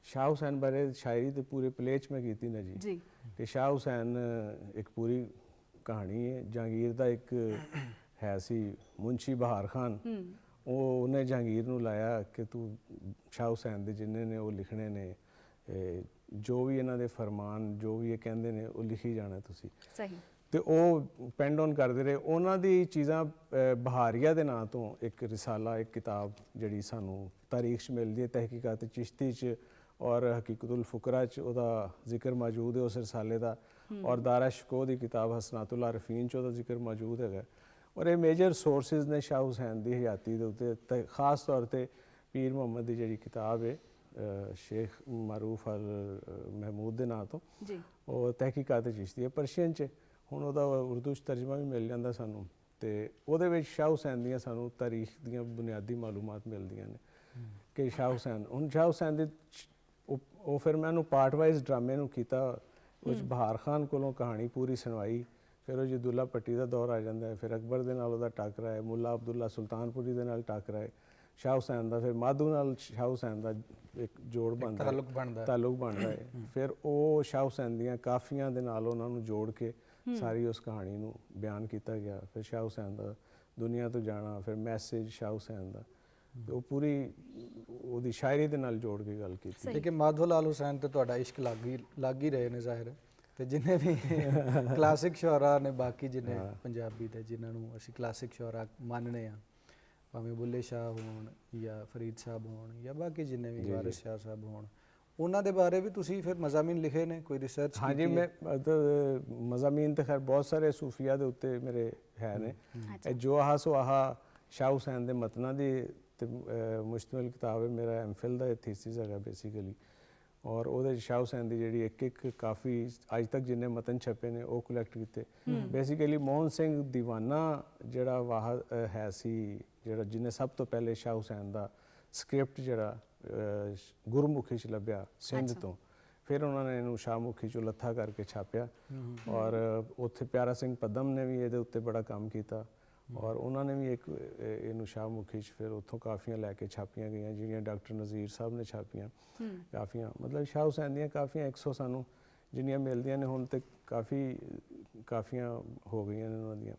ਸ਼ਾਹ ਹੁਸੈਨ ਬਾਰੇ ਸ਼ਾਇਰੀ ਤੇ ਪੂਰੇ ਪਲੇ 'ਚ ਮੈਂ ਕੀਤੀ ਨਾ ਜੀ। ਜੀ ਤੇ ਸ਼ਾਹ ਹੁਸੈਨ ਇੱਕ ਪੂਰੀ ਕਹਾਣੀ ਹੈ। ਜਹਾਂਗੀਰ ਦਾ ਇੱਕ ਹੈ ਸੀ ਮੁਨਸ਼ੀ ਬਹਾਰ ਖਾਨ, ਉਹਨੇ ਜਹਾਂਗੀਰ ਨੂੰ ਲਾਇਆ ਕਿ ਤੂੰ ਸ਼ਾਹ ਹੁਸੈਨ ਦੇ ਜਿੰਨੇ ਨੇ ਉਹ ਲਿਖਣੇ ਨੇ, ਜੋ ਵੀ ਇਹਨਾਂ ਦੇ ਫਰਮਾਨ ਜੋ ਵੀ ਇਹ ਕਹਿੰਦੇ ਨੇ ਉਹ ਲਿਖੀ ਜਾਣਾ ਤੁਸੀਂ। ਸਹੀ। ਤੇ ਉਹ ਪੈਂਡ ਔਨ ਕਰਦੇ ਰਹੇ ਉਹਨਾਂ ਦੀ ਚੀਜ਼ਾਂ। ਬਹਾਰੀਆ ਦੇ ਨਾਂ ਤੋਂ ਇੱਕ ਰਿਸਾਲਾ, ਇੱਕ ਕਿਤਾਬ ਜਿਹੜੀ ਸਾਨੂੰ ਤਾਰੀਖ 'ਚ ਮਿਲਦੀ ਹੈ, ਤਹਿਕੀਕਾਤ ਚਿਸ਼ਤੀ 'ਚ ਔਰ ਹਕੀਕਤੁਲ ਫੁਕਰਾ 'ਚ ਉਹਦਾ ਜ਼ਿਕਰ ਮੌਜੂਦ ਹੈ ਉਸ ਰਿਸਾਲੇ ਦਾ, ਔਰ ਦਾਰਾ ਸ਼ਕੋ ਦੀ ਕਿਤਾਬ ਹਸਨਾਤੁਲ ਆਰਫੀਨ 'ਚ ਉਹਦਾ ਜ਼ਿਕਰ ਮੌਜੂਦ ਹੈਗਾ। ਔਰ ਇਹ ਮੇਜਰ ਸੋਰਸਿਸ ਨੇ ਸ਼ਾਹ ਹੁਸੈਨ ਦੀ ਹਯਾਤੀ ਦੇ ਉੱਤੇ, ਤੇ ਖਾਸ ਤੌਰ ਤੇ ਪੀਰ ਮੁਹੰਮਦ ਦੀ ਜਿਹੜੀ ਕਿਤਾਬ ਹੈ ਸ਼ੇਖ ਮਾਰੂਫ ਅਲ ਮਹਿਮੂਦ ਦੇ ਨਾਂ ਤੋਂ ਜੀ, ਉਹ ਤਹਿਕੀਕਾਤ ਚਿਸ਼ਤੀ ਹੈ ਪਰਸ਼ੀਅਨ 'ਚ। ਹੁਣ ਉਹਦਾ ਉਰਦੂ 'ਚ ਤਰਜਮਾ ਵੀ ਮਿਲ ਜਾਂਦਾ ਸਾਨੂੰ, ਤੇ ਉਹਦੇ ਵਿੱਚ ਸ਼ਾਹ ਹੁਸੈਨ ਦੀਆਂ ਸਾਨੂੰ ਤਾਰੀਖ ਦੀਆਂ ਬੁਨਿਆਦੀ ਮਾਲੂਮਾਤ ਮਿਲਦੀਆਂ ਨੇ ਕਿ ਸ਼ਾਹ ਹੁਸੈਨ, ਹੁਣ ਸ਼ਾਹ ਹੁਸੈਨ ਦੀ ਉਹ ਫਿਰ ਮੈਂ ਉਹਨੂੰ ਪਾਰਟ ਵਾਈਜ਼ ਡਰਾਮੇ ਨੂੰ ਕੀਤਾ। ਉਸ ਬਹਾਰ ਖਾਨ ਕੋਲੋਂ ਕਹਾਣੀ ਪੂਰੀ ਸੁਣਵਾਈ, ਫਿਰ ਉਹ ਅਬਦੁੱਲਾ ਭੱਟੀ ਦਾ ਦੌਰ ਆ ਜਾਂਦਾ ਹੈ, ਫਿਰ ਅਕਬਰ ਦੇ ਨਾਲ ਉਹਦਾ ਟਾਕਰਾ ਹੈ, ਮੁੱਲਾ ਅਬਦੁੱਲਾ ਸੁਲਤਾਨਪੁਰੀ ਦੇ ਨਾਲ ਟਾਕਰਾ ਹੈ ਸ਼ਾਹ ਹੁਸੈਨ ਦਾ, ਫਿਰ ਮਾਧੂ ਨਾਲ ਸ਼ਾਹ ਹੁਸੈਨ ਦਾ ਇੱਕ ਜੋੜ ਬਣਦਾ, ਤਾਲੁਕ ਬਣਦਾ ਹੈ। ਫਿਰ ਉਹ ਸ਼ਾਹ ਹੁਸੈਨ ਦੀਆਂ ਕਾਫੀਆਂ ਦੇ ਨਾਲ ਉਹਨਾਂ ਨੂੰ ਜੋੜ ਕੇ ਸਾਰੀ ਉਸ ਕਹਾਣੀ ਨੂੰ ਬਿਆਨ ਕੀਤਾ ਗਿਆ। ਫਿਰ ਸ਼ਾਹ ਹੁਸੈਨ ਦਾ ਦੁਨੀਆ ਤੋਂ ਜਾਣਾ, ਫਿਰ ਮੈਸੇਜ ਸ਼ਾਹ ਹੁਸੈਨ ਦਾ, ਉਹ ਪੂਰੀ ਉਹਦੀ ਸ਼ਾਇਰੀ ਦੇ ਨਾਲ ਜੋੜ ਕੇ ਗੱਲ ਕੀਤੀ। ਲੇਕਿਨ ਮਾਧੋ ਲਾਲ ਹੁਸੈਨ ਤੇ ਤੁਹਾਡਾ ਇਸ਼ਕ ਲੱਗ ਹੀ ਰਹੇ ਨੇ ਜ਼ਾਹਿਰ ਹੈ, ਤੇ ਜਿੰਨੇ ਵੀ ਕਲਾਸਿਕ ਸ਼ੁਅਰਾ ਨੇ ਬਾਕੀ ਜਿੰਨੇ ਪੰਜਾਬੀ ਦੇ ਜਿਨ੍ਹਾਂ ਨੂੰ ਅਸੀਂ ਕਲਾਸਿਕ ਸ਼ੁਅਰਾ ਮੰਨਦੇ ਹਾਂ, ਭਾਵੇਂ ਬੁੱਲੇ ਸ਼ਾਹ ਹੋਣ ਜਾਂ ਫਰੀਦ ਸਾਹਿਬ ਹੋਣ ਜਾਂ ਬਾਕੀ ਜਿੰਨੇ ਵੀ ਵਾਰਿਸ ਸ਼ਾਹ ਸਾਹਿਬ ਹੋਣ, ਉਹਨਾਂ ਦੇ ਬਾਰੇ ਵੀ ਤੁਸੀਂ ਫਿਰ ਮਜ਼ਾਮੀਨ ਲਿਖੇ ਨੇ, ਕੋਈ ਰਿਸਰਚ? ਹਾਂਜੀ, ਮੈਂ ਮਜ਼ਾਮੀਨ ਤੇ ਖੈਰ ਬਹੁਤ ਸਾਰੇ ਸੂਫੀਆ ਦੇ ਉੱਤੇ ਮੇਰੇ ਹੈ ਨੇ। ਜੋ ਆਹਾ ਸੋ ਆਹਾ ਸ਼ਾਹ ਹੁਸੈਨ ਦੇ ਮਤਨਾਂ ਦੀ ਤੇ ਮੁਸ਼ਤਮਿਲ ਕਿਤਾਬ ਹੈ, ਮੇਰਾ ਐਮਫਿਲ ਦਾ ਥੀਸਿਸ ਹੈਗਾ ਬੇਸਿਕਲੀ, ਔਰ ਉਹਦੇ ਸ਼ਾਹ ਹੁਸੈਨ ਦੀ ਜਿਹੜੀ ਇੱਕ ਕਾਫੀ ਅੱਜ ਤੱਕ ਜਿੰਨੇ ਮਤਨ ਛਪੇ ਨੇ ਉਹ ਕਲੈਕਟ ਕੀਤੇ। ਬੇਸਿਕਲੀ ਮੋਹਨ ਸਿੰਘ ਦੀਵਾਨਾ ਜਿਹੜਾ ਵਾਹ ਹੈ ਸੀ, ਜਿਹੜਾ ਜਿਹਨੇ ਸਭ ਤੋਂ ਪਹਿਲੇ ਸ਼ਾਹ ਹੁਸੈਨ ਦਾ ਸਕ੍ਰਿਪਟ ਜਿਹੜਾ ਗੁਰਮੁਖੀ 'ਚ ਲੱਭਿਆ ਸਿੰਧ ਤੋਂ, ਫਿਰ ਉਹਨਾਂ ਨੇ ਇਹਨੂੰ ਸ਼ਾਹਮੁਖੀ 'ਚੋਂ ਲੱਥਾ ਕਰਕੇ ਛਾਪਿਆ, ਔਰ ਉੱਥੇ ਪਿਆਰਾ ਸਿੰਘ ਪਦਮ ਨੇ ਵੀ ਇਹਦੇ ਉੱਤੇ ਬੜਾ ਕੰਮ ਕੀਤਾ, ਔਰ ਉਹਨਾਂ ਨੇ ਵੀ ਇੱਕ ਇਹਨੂੰ ਸ਼ਾਹਮੁਖੀ 'ਚ ਫਿਰ ਉੱਥੋਂ ਕਾਫੀਆਂ ਲੈ ਕੇ ਛਾਪੀਆਂ ਗਈਆਂ, ਜਿਹੜੀਆਂ ਡਾਕਟਰ ਨਜ਼ੀਰ ਸਾਹਿਬ ਨੇ ਛਾਪੀਆਂ ਕਾਫੀਆਂ। ਮਤਲਬ ਸ਼ਾਹ ਹੁਸੈਨ ਦੀਆਂ ਕਾਫੀਆਂ 100 ਸਾਨੂੰ ਜਿੰਨੀਆਂ ਮਿਲਦੀਆਂ ਨੇ ਹੁਣ ਤੇ ਕਾਫੀਆਂ ਹੋ ਗਈਆਂ ਨੇ ਉਹਨਾਂ ਦੀਆਂ,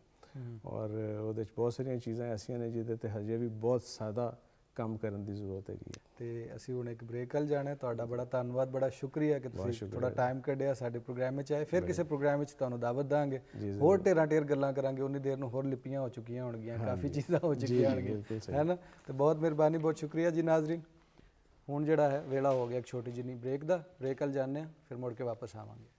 ਔਰ ਉਹਦੇ 'ਚ ਬਹੁਤ ਸਾਰੀਆਂ ਚੀਜ਼ਾਂ ਐਸੀਆਂ ਨੇ ਜਿਹਦੇ ਤੇ ਹਜੇ ਵੀ ਬਹੁਤ ਸਾਦਾ ਕੰਮ ਕਰਨ ਦੀ ਜ਼ਰੂਰਤ ਹੈਗੀ ਹੈ। ਤੇ ਅਸੀਂ ਹੁਣ ਇੱਕ ਬ੍ਰੇਕ ਵੱਲ ਜਾਣਾ। ਤੁਹਾਡਾ ਬੜਾ ਧੰਨਵਾਦ, ਬੜਾ ਸ਼ੁਕਰੀਆ ਕਿ ਤੁਸੀਂ ਥੋੜਾ ਟਾਈਮ ਕੱਢਿਆ ਸਾਡੇ ਪ੍ਰੋਗਰਾਮ ਵਿੱਚ ਆਏ। ਫਿਰ ਕਿਸੇ ਪ੍ਰੋਗਰਾਮ ਵਿੱਚ ਤੁਹਾਨੂੰ ਦਾਵਤ ਦਾਂਗੇ, ਹੋਰ ਢੇਰਾਂ ਗੱਲਾਂ ਕਰਾਂਗੇ। ਉਨੀ ਦੇਰ ਨੂੰ ਹੋਰ ਲਿਪੀਆਂ ਹੋ ਚੁੱਕੀਆਂ ਹੋਣਗੀਆਂ, ਕਾਫੀ ਚੀਜ਼ਾਂ ਹੋ ਚੁੱਕੀਆਂ ਹੋਣਗੀਆਂ, ਹੈ ਨਾ। ਤੇ ਬਹੁਤ ਮਿਹਰਬਾਨੀ, ਬਹੁਤ ਸ਼ੁਕਰੀਆ ਜੀ ਨਾਜ਼ਰੀਨ। ਹੁਣ ਜਿਹੜਾ ਹੈ ਵੇਲਾ ਹੋ ਗਿਆ ਇੱਕ ਛੋਟੀ ਜਿਹੀ ਬ੍ਰੇਕ ਦਾ, ਬ੍ਰੇਕ ਵੱਲ ਜਾਂਦੇ ਹਾਂ, ਫਿਰ ਮੁੜ ਕੇ ਵਾਪਸ ਆਵਾਂਗੇ।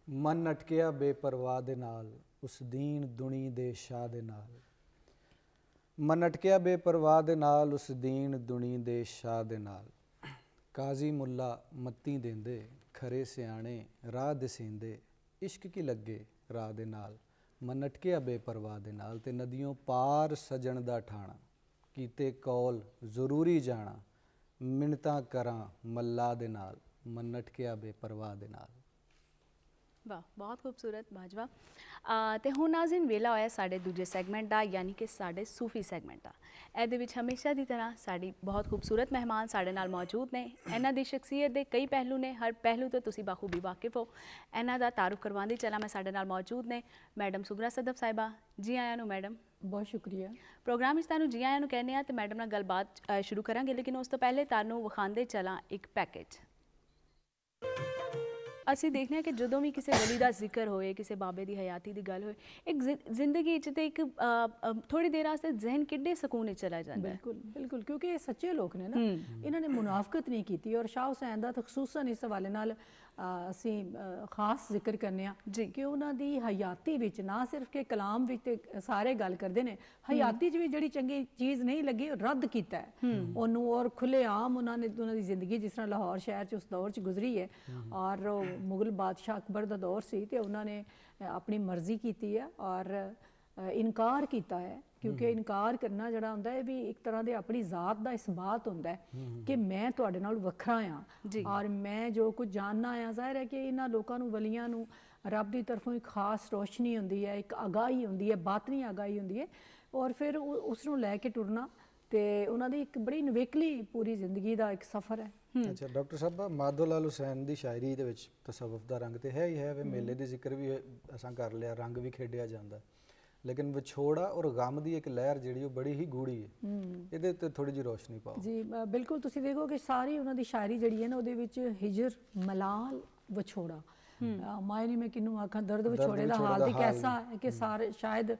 ਮਨ ਅਟਕਿਆ ਬੇਪਰਵਾਹ ਦੇ ਨਾਲ, ਉਸ ਦੀਨ ਦੁਨੀ ਦੇ ਸ਼ਾਹ ਦੇ ਨਾਲ। ਮਨ ਅਟਕਿਆ ਬੇਪਰਵਾਹ ਦੇ ਨਾਲ, ਉਸ ਦੀਨ ਦੁਨੀ ਦੇ ਸ਼ਾਹ ਦੇ ਨਾਲ। ਕਾਜ਼ੀ ਮੁੱਲਾ ਮੱਤੀ ਦੇਂਦੇ, ਖਰੇ ਸਿਆਣੇ ਰਾਹ ਦਸੇਂਦੇ। ਇਸ਼ਕ ਕੀ ਲੱਗੇ ਰਾਹ ਦੇ ਨਾਲ, ਮਨ ਅਟਕਿਆ ਬੇਪਰਵਾਹ ਦੇ ਨਾਲ। ਤੇ ਨਦੀਆਂ ਪਾਰ ਸਜਣ ਦਾ ਠਾਣਾ, ਕੀਤੇ ਕੌਲ ਜ਼ਰੂਰੀ ਜਾਣਾ। ਮਿੰਨਤਾਂ ਕਰਾਂ ਮੱਲਾ ਦੇ ਨਾਲ, ਮਨ ਅਟਕਿਆ ਬੇਪਰਵਾਹ ਦੇ ਨਾਲ। ਵਾਹ, ਬਹੁਤ ਖੂਬਸੂਰਤ ਬਾਜਵਾ। ਤੇ ਹੁਣ ਨਾਜ਼ਰੀਨ ਵੇਲਾ ਹੋਇਆ ਸਾਡੇ ਦੂਜੇ ਸੈਗਮੈਂਟ ਦਾ, ਯਾਨੀ ਕਿ ਸਾਡੇ ਸੂਫੀ ਸੈਗਮੈਂਟ ਦਾ। ਇਹਦੇ ਵਿੱਚ ਹਮੇਸ਼ਾ ਦੀ ਤਰ੍ਹਾਂ ਸਾਡੀ ਬਹੁਤ ਖੂਬਸੂਰਤ ਮਹਿਮਾਨ ਸਾਡੇ ਨਾਲ ਮੌਜੂਦ ਨੇ। ਇਹਨਾਂ ਦੀ ਸ਼ਖਸੀਅਤ ਦੇ ਕਈ ਪਹਿਲੂ ਨੇ, ਹਰ ਪਹਿਲੂ ਤੋਂ ਤੁਸੀਂ ਬਾਖੂਬੀ ਵਾਕਿਫ ਹੋ। ਇਹਨਾਂ ਦਾ ਤਾਰੁਫ ਕਰਵਾਉਂਦੀ ਚੱਲਾਂ ਮੈਂ। ਸਾਡੇ ਨਾਲ ਮੌਜੂਦ ਨੇ ਮੈਡਮ ਸੁਗਰਾ ਸਦਫ ਸਾਹਿਬਾ। ਜੀ ਆਇਆਂ ਨੂੰ ਮੈਡਮ। ਬਹੁਤ ਸ਼ੁਕਰੀਆ। ਪ੍ਰੋਗਰਾਮ ਵਿੱਚ ਤੁਹਾਨੂੰ ਜੀ ਆਇਆਂ ਨੂੰ ਕਹਿੰਦੇ ਆ ਤੇ ਮੈਡਮ ਨਾਲ ਗੱਲਬਾਤ ਸ਼ੁਰੂ ਕਰਾਂਗੇ, ਲੇਕਿਨ ਉਸ ਤੋਂ ਪਹਿਲੇ ਤੁਹਾਨੂੰ ਵਿਖਾਉਂਦੇ ਚੱਲਾਂ ਇੱਕ ਪੈਕੇਜ। ਅਸੀਂ ਦੇਖਦੇ ਹਾਂ ਕਿ ਜਦੋਂ ਵੀ ਕਿਸੇ ਵਲੀ ਦਾ ਜ਼ਿਕਰ ਹੋਏ, ਕਿਸੇ ਬਾਬੇ ਦੀ ਹਯਾਤੀ ਦੀ ਗੱਲ ਹੋਏ, ਇੱਕ ਜ਼ਿੰਦਗੀ 'ਚ ਤੇ ਇੱਕ ਥੋੜੀ ਦੇਰ ਵਾਸਤੇ ਜ਼ਹਿਨ ਕਿੱਡੇ ਸਕੂਨ ਵਿੱਚ ਚਲਾ ਜਾਂਦਾ ਹੈ। ਬਿਲਕੁਲ ਬਿਲकुल, ਕਿਉਂਕਿ ਇਹ ਸੱਚੇ ਲੋਕ ਨੇ ਨਾ, ਇਹਨਾਂ ਨੇ ਮੁਨਾਫਕਤ ਨਹੀਂ ਕੀਤੀ। ਔਰ ਸ਼ਾਹ ਹੁਸੈਨ ਦਾ ਖਸੂਸਨ ਇਸ ਹਵਾਲੇ ਨਾਲ ਅਸੀਂ ਖਾਸ ਜ਼ਿਕਰ ਕਰਨੇ ਆ ਕਿ ਉਹਨਾਂ ਦੀ ਹਯਾਤੀ ਵਿੱਚ ਨਾ ਸਿਰਫ ਕਿ ਕਲਾਮ ਵਿੱਚ ਤੇ ਸਾਰੇ ਗੱਲ ਕਰਦੇ ਨੇ, ਹਯਾਤੀ 'ਚ ਵੀ ਜਿਹੜੀ ਚੰਗੀ ਚੀਜ਼ ਨਹੀਂ ਲੱਗੀ ਰੱਦ ਕੀਤਾ ਉਹਨੂੰ, ਔਰ ਖੁੱਲੇ ਆਮ ਉਹਨਾਂ ਦੀ ਜ਼ਿੰਦਗੀ ਜਿਸ ਤਰ੍ਹਾਂ ਲਾਹੌਰ ਸ਼ਹਿਰ 'ਚ ਉਸ ਦੌਰ 'ਚ ਗੁਜ਼ਰੀ ਹੈ, ਔਰ ਮੁਗਲ ਬਾਦਸ਼ਾਹ ਅਕਬਰ ਦਾ ਦੌਰ ਸੀ ਤੇ ਉਹਨਾਂ ਨੇ ਆਪਣੀ ਮਰਜ਼ੀ ਕੀਤੀ ਹੈ ਔਰ ਇਨਕਾਰ ਕੀਤਾ ਹੈ, ਕਿਉਂਕਿ ਇਨਕਾਰ ਕਰਨਾ ਜਿਹੜਾ ਹੁੰਦਾ ਹੈ ਵੀ ਇੱਕ ਤਰ੍ਹਾਂ ਦੇ ਆਪਣੀ ਜ਼ਾਤ ਦਾ ਇਸਬਾਤ ਹੁੰਦਾ ਹੈ ਕਿ ਮੈਂ ਤੁਹਾਡੇ ਨਾਲ ਵੱਖਰਾ ਆ ਔਰ ਮੈਂ ਜੋ ਕੁਝ ਜਾਣਨਾ ਆ। ਜ਼ਾਹਿਰ ਹੈ ਕਿ ਇਹਨਾਂ ਲੋਕਾਂ ਨੂੰ, ਵਲੀਆਂ ਨੂੰ ਰੱਬ ਦੀ ਤਰਫੋਂ ਇੱਕ ਖਾਸ ਰੋਸ਼ਨੀ ਹੁੰਦੀ ਹੈ, ਇੱਕ ਅਗਾਹੀ ਹੁੰਦੀ ਹੈ, ਬਾਤਨੀ ਅਗਾਹੀ ਹੁੰਦੀ ਹੈ ਔਰ ਫਿਰ ਉਸ ਨੂੰ ਲੈ ਕੇ ਟੁਰਨਾ ਤੇ ਉਹਨਾਂ ਦੀ ਇੱਕ ਬੜੀ ਨਿਵੇਕਲੀ ਪੂਰੀ ਜ਼ਿੰਦਗੀ ਦਾ ਇੱਕ ਸਫ਼ਰ ਹੈ। ਅੱਛਾ ਡਾਕਟਰ ਸਾਹਿਬ, ਮਾਧੋ ਲਾਲ ਹੁਸੈਨ ਦੀ ਸ਼ਾਇਰੀ ਦੇ ਵਿੱਚ ਤਸੱਵੁਫ ਦਾ ਰੰਗ ਤੇ ਹੈ ਹੀ ਹੈ, ਵੇ ਮੇਲੇ ਦੀ ਜ਼ਿਕਰ ਵੀ ਅਸਾਂ ਕਰ ਲਿਆ, ਰੰਗ ਵੀ ਖੇਡਿਆ ਜਾਂਦਾ, ਲੇਕਿਨ ਵਿਛੋੜਾ ਔਰ ਗਮ ਦੀ ਇੱਕ ਲਹਿਰ ਜਿਹੜੀ ਉਹ ਬੜੀ ਹੀ ਗੂੜੀ ਹੈ, ਇਹਦੇ ਉੱਤੇ ਥੋੜੀ ਜਿਹੀ ਰੋਸ਼ਨੀ ਪਾਓ। ਜੀ ਬਿਲਕੁਲ, ਤੁਸੀਂ ਦੇਖੋ ਕਿ ਸਾਰੀ ਉਹਨਾਂ ਦੀ ਸ਼ਾਇਰੀ ਜਿਹੜੀ ਹੈ ਨਾ ਉਹਦੇ ਵਿੱਚ ਹਿਜਰ, ਮਲਾਲ, ਵਿਛੋੜਾ, ਮਾਇਨੇ ਮੈਂ ਕਿਹਨੂੰ ਆਖਾਂ, ਦਰਦ ਵਿਛੋੜੇ ਦਾ ਹਾਲ ਤੇ ਕੈਸਾ ਹੈ ਕਿ ਸਾਰੇ ਸ਼ਾਇਦ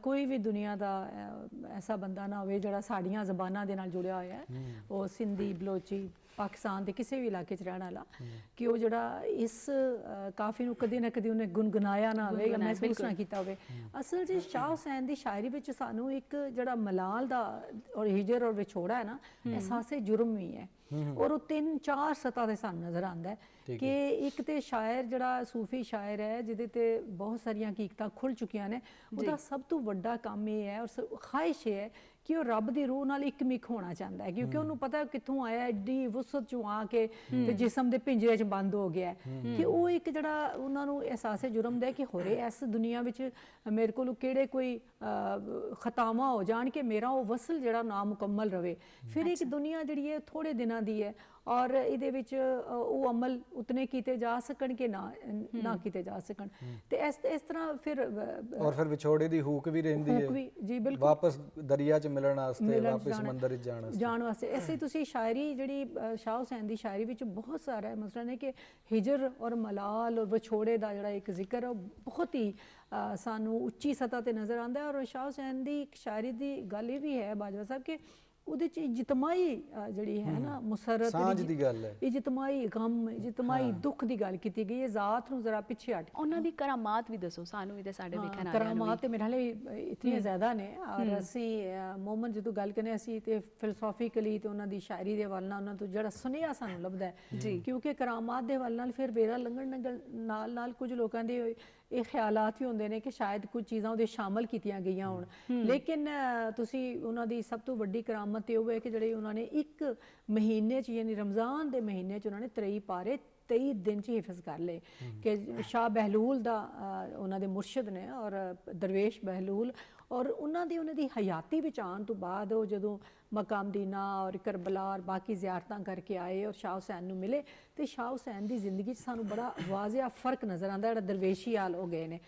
ਕੋਈ ਵੀ ਦੁਨੀਆ ਦਾ ਐਸਾ ਬੰਦਾ ਨਾ ਹੋਵੇ ਜਿਹੜਾ ਸਾਡੀਆਂ ਜ਼ਬਾਨਾਂ ਦੇ ਨਾਲ ਜੁੜਿਆ ਹੋਇਆ ਹੈ, ਉਹ ਸਿੰਧੀ, ਬਲੋਚੀ, ਪਾਕਿਸਤਾਨ ਦੇ ਕਿਸੇ ਵੀ ਇਲਾਕੇ 'ਚ ਰਹਿਣ ਵਾਲਾ, ਕਿ ਉਹ ਜਿਹੜਾ ਇਸ ਕਾਫੀ ਨੂੰ ਕਦੇ ਨਾ ਕਦੇ ਉਹਨੇ ਗੁਨਗੁਨਾਇਆ ਨਾ ਹੋਵੇ ਜਾਂ ਮਹਿਸੂਸ ਨਾ ਕੀਤਾ ਹੋਵੇ। ਅਸਲ 'ਚ ਸ਼ਾਹ ਹੁਸੈਨ ਦੀ ਸ਼ਾਇਰੀ ਵਿੱਚ ਸਾਨੂੰ ਇੱਕ ਜਿਹੜਾ ਮਲਾਲ ਦਾ ਔਰ ਹਿਜਰ ਔਰ ਵਿਛੋੜਾ ਹੈ ਨਾ, ਅਹਿਸਾਸੇ ਜੁਰਮ ਵੀ ਹੈ ਔਰ ਉਹ 3-4 ਸਤ੍ਹਾ ਦੇ ਸਾਨੂੰ ਨਜ਼ਰ ਆਉਂਦਾ ਹੈ ਕਿ ਇੱਕ ਤੇ ਸ਼ਾਇਰ ਜਿਹੜਾ ਸੂਫੀ ਸ਼ਾਇਰ ਹੈ ਜਿਹਦੇ ਤੇ ਬਹੁਤ ਸਾਰੀਆਂ ਹਕੀਕਤਾਂ ਖੁੱਲ ਚੁੱਕੀਆਂ ਨੇ, ਉਹਦਾ ਸਭ ਤੋਂ ਵੱਡਾ ਕੰਮ ਇਹ ਹੈ ਔਰ ਖਾਹਿਸ਼ ਇਹ ਹੈ ਕਿ ਉਹ ਰੱਬ ਦੀ ਰੂਹ ਨਾਲ ਇੱਕਮਿਕ ਹੋਣਾ ਚਾਹੁੰਦਾ ਹੈ, ਕਿਉਂਕਿ ਉਹਨੂੰ ਪਤਾ ਕਿੱਥੋਂ ਆਇਆ, ਐਡੀ ਵੁਸਤ ਚੋਂ ਆ ਕੇ ਤੇ ਜਿਸਮ ਦੇ ਪਿੰਜਰੇ 'ਚ ਬੰਦ ਹੋ ਗਿਆ, ਕਿ ਉਹ ਇੱਕ ਜਿਹੜਾ ਉਹਨਾਂ ਨੂੰ ਅਹਿਸਾਸੇ ਜੁਰਮ ਦਾ ਕਿ ਹੋਰੇ ਇਸ ਦੁਨੀਆ ਵਿੱਚ ਮੇਰੇ ਕੋਲ ਕਿਹੜੇ ਕੋਈ ਖਤਾਵਾਂ ਹੋ ਜਾਣ ਕਿ ਮੇਰਾ ਉਹ ਵਸਲ ਜਿਹੜਾ ਨਾਮੁਕੰਮਲ ਰਵੇ। ਫਿਰ ਇੱਕ ਦੁਨੀਆ ਜਿਹੜੀ ਹੈ ਥੋੜੇ ਦਿਨਾਂ ਦੀ ਹੈ ਔਰ ਇਹਦੇ ਵਿੱਚ ਉਹ ਅਮਲ ਉਤਨੇ ਕੀਤੇ ਜਾ ਸਕਣ ਕਿ ਨਾ ਕੀਤੇ ਜਾ ਸਕਣ, ਤੇ ਇਸ ਤਰ੍ਹਾਂ ਫਿਰ ਔਰ ਫਿਰ ਵਿਛੋੜੇ ਦੀ ਹੂਕ ਵੀ ਰਹਿੰਦੀ ਹੈ, ਜੀ ਬਿਲਕੁਲ, ਵਾਪਸ ਦਰਿਆ 'ਚ ਮਿਲਣ ਵਾਸਤੇ, ਵਾਪਸ ਮੰਦਰ 'ਚ ਜਾਣ ਵਾਸਤੇ। ਐਸੇ ਤੁਸੀਂ ਸ਼ਾਇਰੀ ਜਿਹੜੀ ਸ਼ਾਹ ਹੁਸੈਨ ਦੀ ਸ਼ਾਇਰੀ ਵਿੱਚ ਬਹੁਤ ਸਾਰਾ ਹੈ ਮਸਲਾ ਨੇ ਕਿ ਹਿਜਰ ਔਰ ਮਲਾਲ ਔਰ ਵਿਛੋੜੇ ਦਾ ਜਿਹੜਾ ਇੱਕ ਜ਼ਿਕਰ ਉਹ ਬਹੁਤ ਹੀ ਸਾਨੂੰ ਉੱਚੀ ਸਤ੍ਹਾ ਤੇ ਨਜ਼ਰ ਆਉਂਦਾ ਹੈ। ਔਰ ਸ਼ਾਹ ਹੁਸੈਨ ਦੀ ਇੱਕ ਸ਼ਾਇਰੀ ਦੀ ਗੱਲ ਇਹ ਵੀ ਹੈ ਬਾਜਵਾ ਸਾਹਿਬ ਕਿ ਉਹਦੇ 'ਚ ਇਜਤਮਾਈ ਜਿਹੜੀ ਹੈ ਨਾ ਮੁਸਰਤ, ਸਾਂਝ ਦੀ ਗੱਲ ਹੈ, ਇਜਤਮਾਈ ਗਮ, ਇਜਤਮਾਈ ਦੁੱਖ ਦੀ ਗੱਲ ਕੀਤੀ ਗਈ ਹੈ, ਜ਼ਾਤ ਨੂੰ ਜ਼ਰਾ ਪਿੱਛੇ ਹਟ। ਉਹਨਾਂ ਦੀ ਕਰਾਮਾਤ ਵੀ ਦੱਸੋ ਸਾਨੂੰ ਵੀ ਤੇ ਸਾਡੇ ਵੇਖਣ ਵਾਲਿਆਂ ਨੂੰ। ਕਰਾਮਾਤ ਤੇ ਮੇਰੇ ਹਾਲੇ ਇਤਨੀਆਂ ਜ਼ਿਆਦਾ ਨੇ ਔਰ ਅਸੀਂ ਮੂਮਨ ਜਦੋਂ ਗੱਲ ਕਰਨੇ ਅਸੀਂ ਤੇ ਫਿਲਸੂਫੀਕਲੀ ਤੇ ਉਹਨਾਂ ਦੀ ਸ਼ਾਇਰੀ ਦੇ ਵੱਲ ਨਾਲ ਉਹਨਾਂ ਤੋਂ ਜਿਹੜਾ ਸੁਨੇਹਾ ਸਾਨੂੰ ਲੱਭਦਾ ਹੈ, ਕਿਉਂਕਿ ਕਰਾਮਾਤ ਦੇ ਵੱਲ ਨਾਲ ਫਿਰ ਬੇਰਾ ਲੰਘਣ ਨਾਲ ਕੁਝ ਲੋਕਾਂ ਦੇ ਇਹ ਖਿਆਲਾਤ ਵੀ ਹੁੰਦੇ ਨੇ ਕਿ ਸ਼ਾਇਦ ਕੁਝ ਚੀਜ਼ਾਂ ਉਹਦੇ ਸ਼ਾਮਲ ਕੀਤੀਆਂ ਗਈਆਂ ਹੋਣ, ਲੇਕਿਨ ਤੁਸੀਂ ਉਹਨਾਂ ਦੀ ਸਭ ਤੋਂ ਵੱਡੀ ਕਰਾਮਤ ਇਹ ਹੋਵੇ ਕਿ ਜਿਹੜੇ ਉਹਨਾਂ ਨੇ ਇੱਕ ਮਹੀਨੇ 'ਚ ਯਾਨੀ ਰਮਜ਼ਾਨ ਦੇ ਮਹੀਨੇ 'ਚ ਉਹਨਾਂ ਨੇ 23 ਪਾਰੇ 23 ਦਿਨ 'ਚ ਹਿਫਜ਼ ਕਰ ਲਏ, ਕਿ ਸ਼ਾਹ ਬਹਿਲੂਲ ਦਾ ਉਹਨਾਂ ਦੇ ਮੁਰਸ਼ਿਦ ਨੇ ਔਰ ਦਰਵੇਸ਼ ਬਹਿਲੂਲ, ਔਰ ਉਹਨਾਂ ਦੀ ਹਯਾਤੀ ਵਿੱਚ ਆਉਣ ਤੋਂ ਬਾਅਦ ਉਹ ਜਦੋਂ ਮੱਕਾ ਮਦੀਨਾ ਔਰ ਕਰਬਲਾ ਔਰ ਬਾਕੀ ਜ਼ਿਆਰਤਾਂ ਕਰਕੇ ਆਏ ਔਰ ਸ਼ਾਹ ਹੁਸੈਨ ਨੂੰ ਮਿਲੇ, ਤੇ ਸ਼ਾਹ ਹੁਸੈਨ ਦੀ ਜ਼ਿੰਦਗੀ 'ਚ ਸਾਨੂੰ ਬੜਾ ਵਾਜ਼ਿਆ ਫਰਕ ਨਜ਼ਰ ਆਉਂਦਾ ਜਿਹੜਾ ਦਰਵੇਸ਼ੀ ਹਾਲ ਹੋ ਗਏ ਨੇ।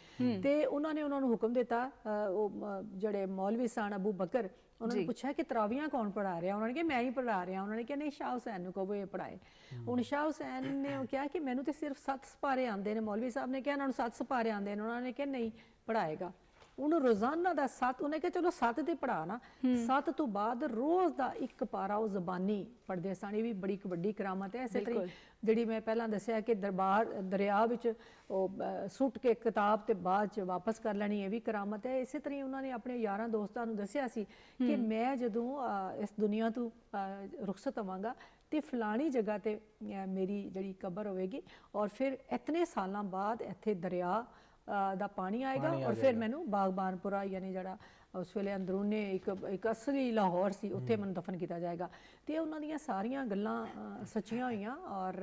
ਤੇ ਉਹਨਾਂ ਨੂੰ ਹੁਕਮ ਦਿੱਤਾ, ਉਹ ਜਿਹੜੇ ਮੌਲਵੀ ਸਨ ਅਬੂ ਬਕਰ, ਉਹਨਾਂ ਨੇ ਪੁੱਛਿਆ ਕਿ ਤਰਾਵੀਆਂ ਕੌਣ ਪੜ੍ਹਾ ਰਿਹਾ, ਉਹਨਾਂ ਨੇ ਕਿਹਾ ਮੈਂ ਹੀ ਪੜ੍ਹਾ ਰਿਹਾ, ਉਹਨਾਂ ਨੇ ਕਿਹਾ ਨਹੀਂ ਸ਼ਾਹ ਹੁਸੈਨ ਨੂੰ ਕਹੋ ਇਹ ਪੜ੍ਹਾਏ। ਹੁਣ ਸ਼ਾਹ ਹੁਸੈਨ ਨੇ ਕਿਹਾ ਕਿ ਮੈਨੂੰ ਤੇ ਸਿਰਫ 7 ਸਪਾਰੇ ਆਉਂਦੇ ਨੇ, ਮੌਲਵੀ ਸਾਹਿਬ ਨੇ ਕਿਹਾ ਇਹਨਾਂ ਨੂੰ 7 ਸਪਾਰੇ ਆਉਂਦੇ ਨੇ, ਉਹਨਾਂ ਨੇ ਕਿਹਾ ਨਹੀਂ ਪੜ੍ਹਾਏਗਾ ਉਹਨੂੰ ਰੋਜ਼ਾਨਾ ਦਾ 7, ਉਹਨੇ ਕਿਹਾ ਚਲੋ 7 ਤੇ ਪੜ੍ਹਾ ਨਾ, 7 ਤੋਂ ਬਾਅਦ ਰੋਜ਼ ਦਾ ਇੱਕ ਪਾਰਾ ਉਹ ਜ਼ਬਾਨੀ ਪੜ੍ਹਦੇ ਸਨ। ਇਹ ਵੀ ਬੜੀ ਇੱਕ ਵੱਡੀ ਕਰਾਮਤ ਹੈ। ਇਸੇ ਤਰ੍ਹਾਂ ਜਿਹੜੀ ਮੈਂ ਪਹਿਲਾਂ ਦੱਸਿਆ ਕਿ ਦਰਿਆ ਵਿੱਚ ਉਹ ਸੁੱਟ ਕੇ ਕਿਤਾਬ ਤੇ ਬਾਅਦ 'ਚ ਵਾਪਸ ਕਰ ਲੈਣੀ, ਇਹ ਵੀ ਕਰਾਮਤ ਹੈ। ਇਸੇ ਤਰ੍ਹਾਂ ਉਹਨਾਂ ਨੇ ਆਪਣੇ ਯਾਰਾਂ ਦੋਸਤਾਂ ਨੂੰ ਦੱਸਿਆ ਸੀ ਕਿ ਮੈਂ ਜਦੋਂ ਇਸ ਦੁਨੀਆ ਤੋਂ ਰੁਖਸਤ ਹੋਵਾਂਗਾ ਤੇ ਫਲਾਣੀ ਜਗ੍ਹਾ ਤੇ ਮੇਰੀ ਜਿਹੜੀ ਕਬਰ ਹੋਵੇਗੀ ਔਰ ਫਿਰ ਇਤਨੇ ਸਾਲਾਂ ਬਾਅਦ ਇੱਥੇ ਦਰਿਆ ਦਾ ਪਾਣੀ ਆਏਗਾ ਔਰ ਫਿਰ ਮੈਨੂੰ ਬਾਗਬਾਨਪੁਰਾ ਯਾਨੀ ਜਿਹੜਾ ਉਸ ਵੇਲੇ ਅੰਦਰੂਨੇ ਇੱਕ ਅਸਲੀ ਲਾਹੌਰ ਸੀ ਉੱਥੇ ਮੈਨੂੰ ਦਫਨ ਕੀਤਾ ਜਾਏਗਾ। ਤੇ ਉਹਨਾਂ ਦੀਆਂ ਸਾਰੀਆਂ ਗੱਲਾਂ ਸੱਚੀਆਂ ਹੋਈਆਂ ਔਰ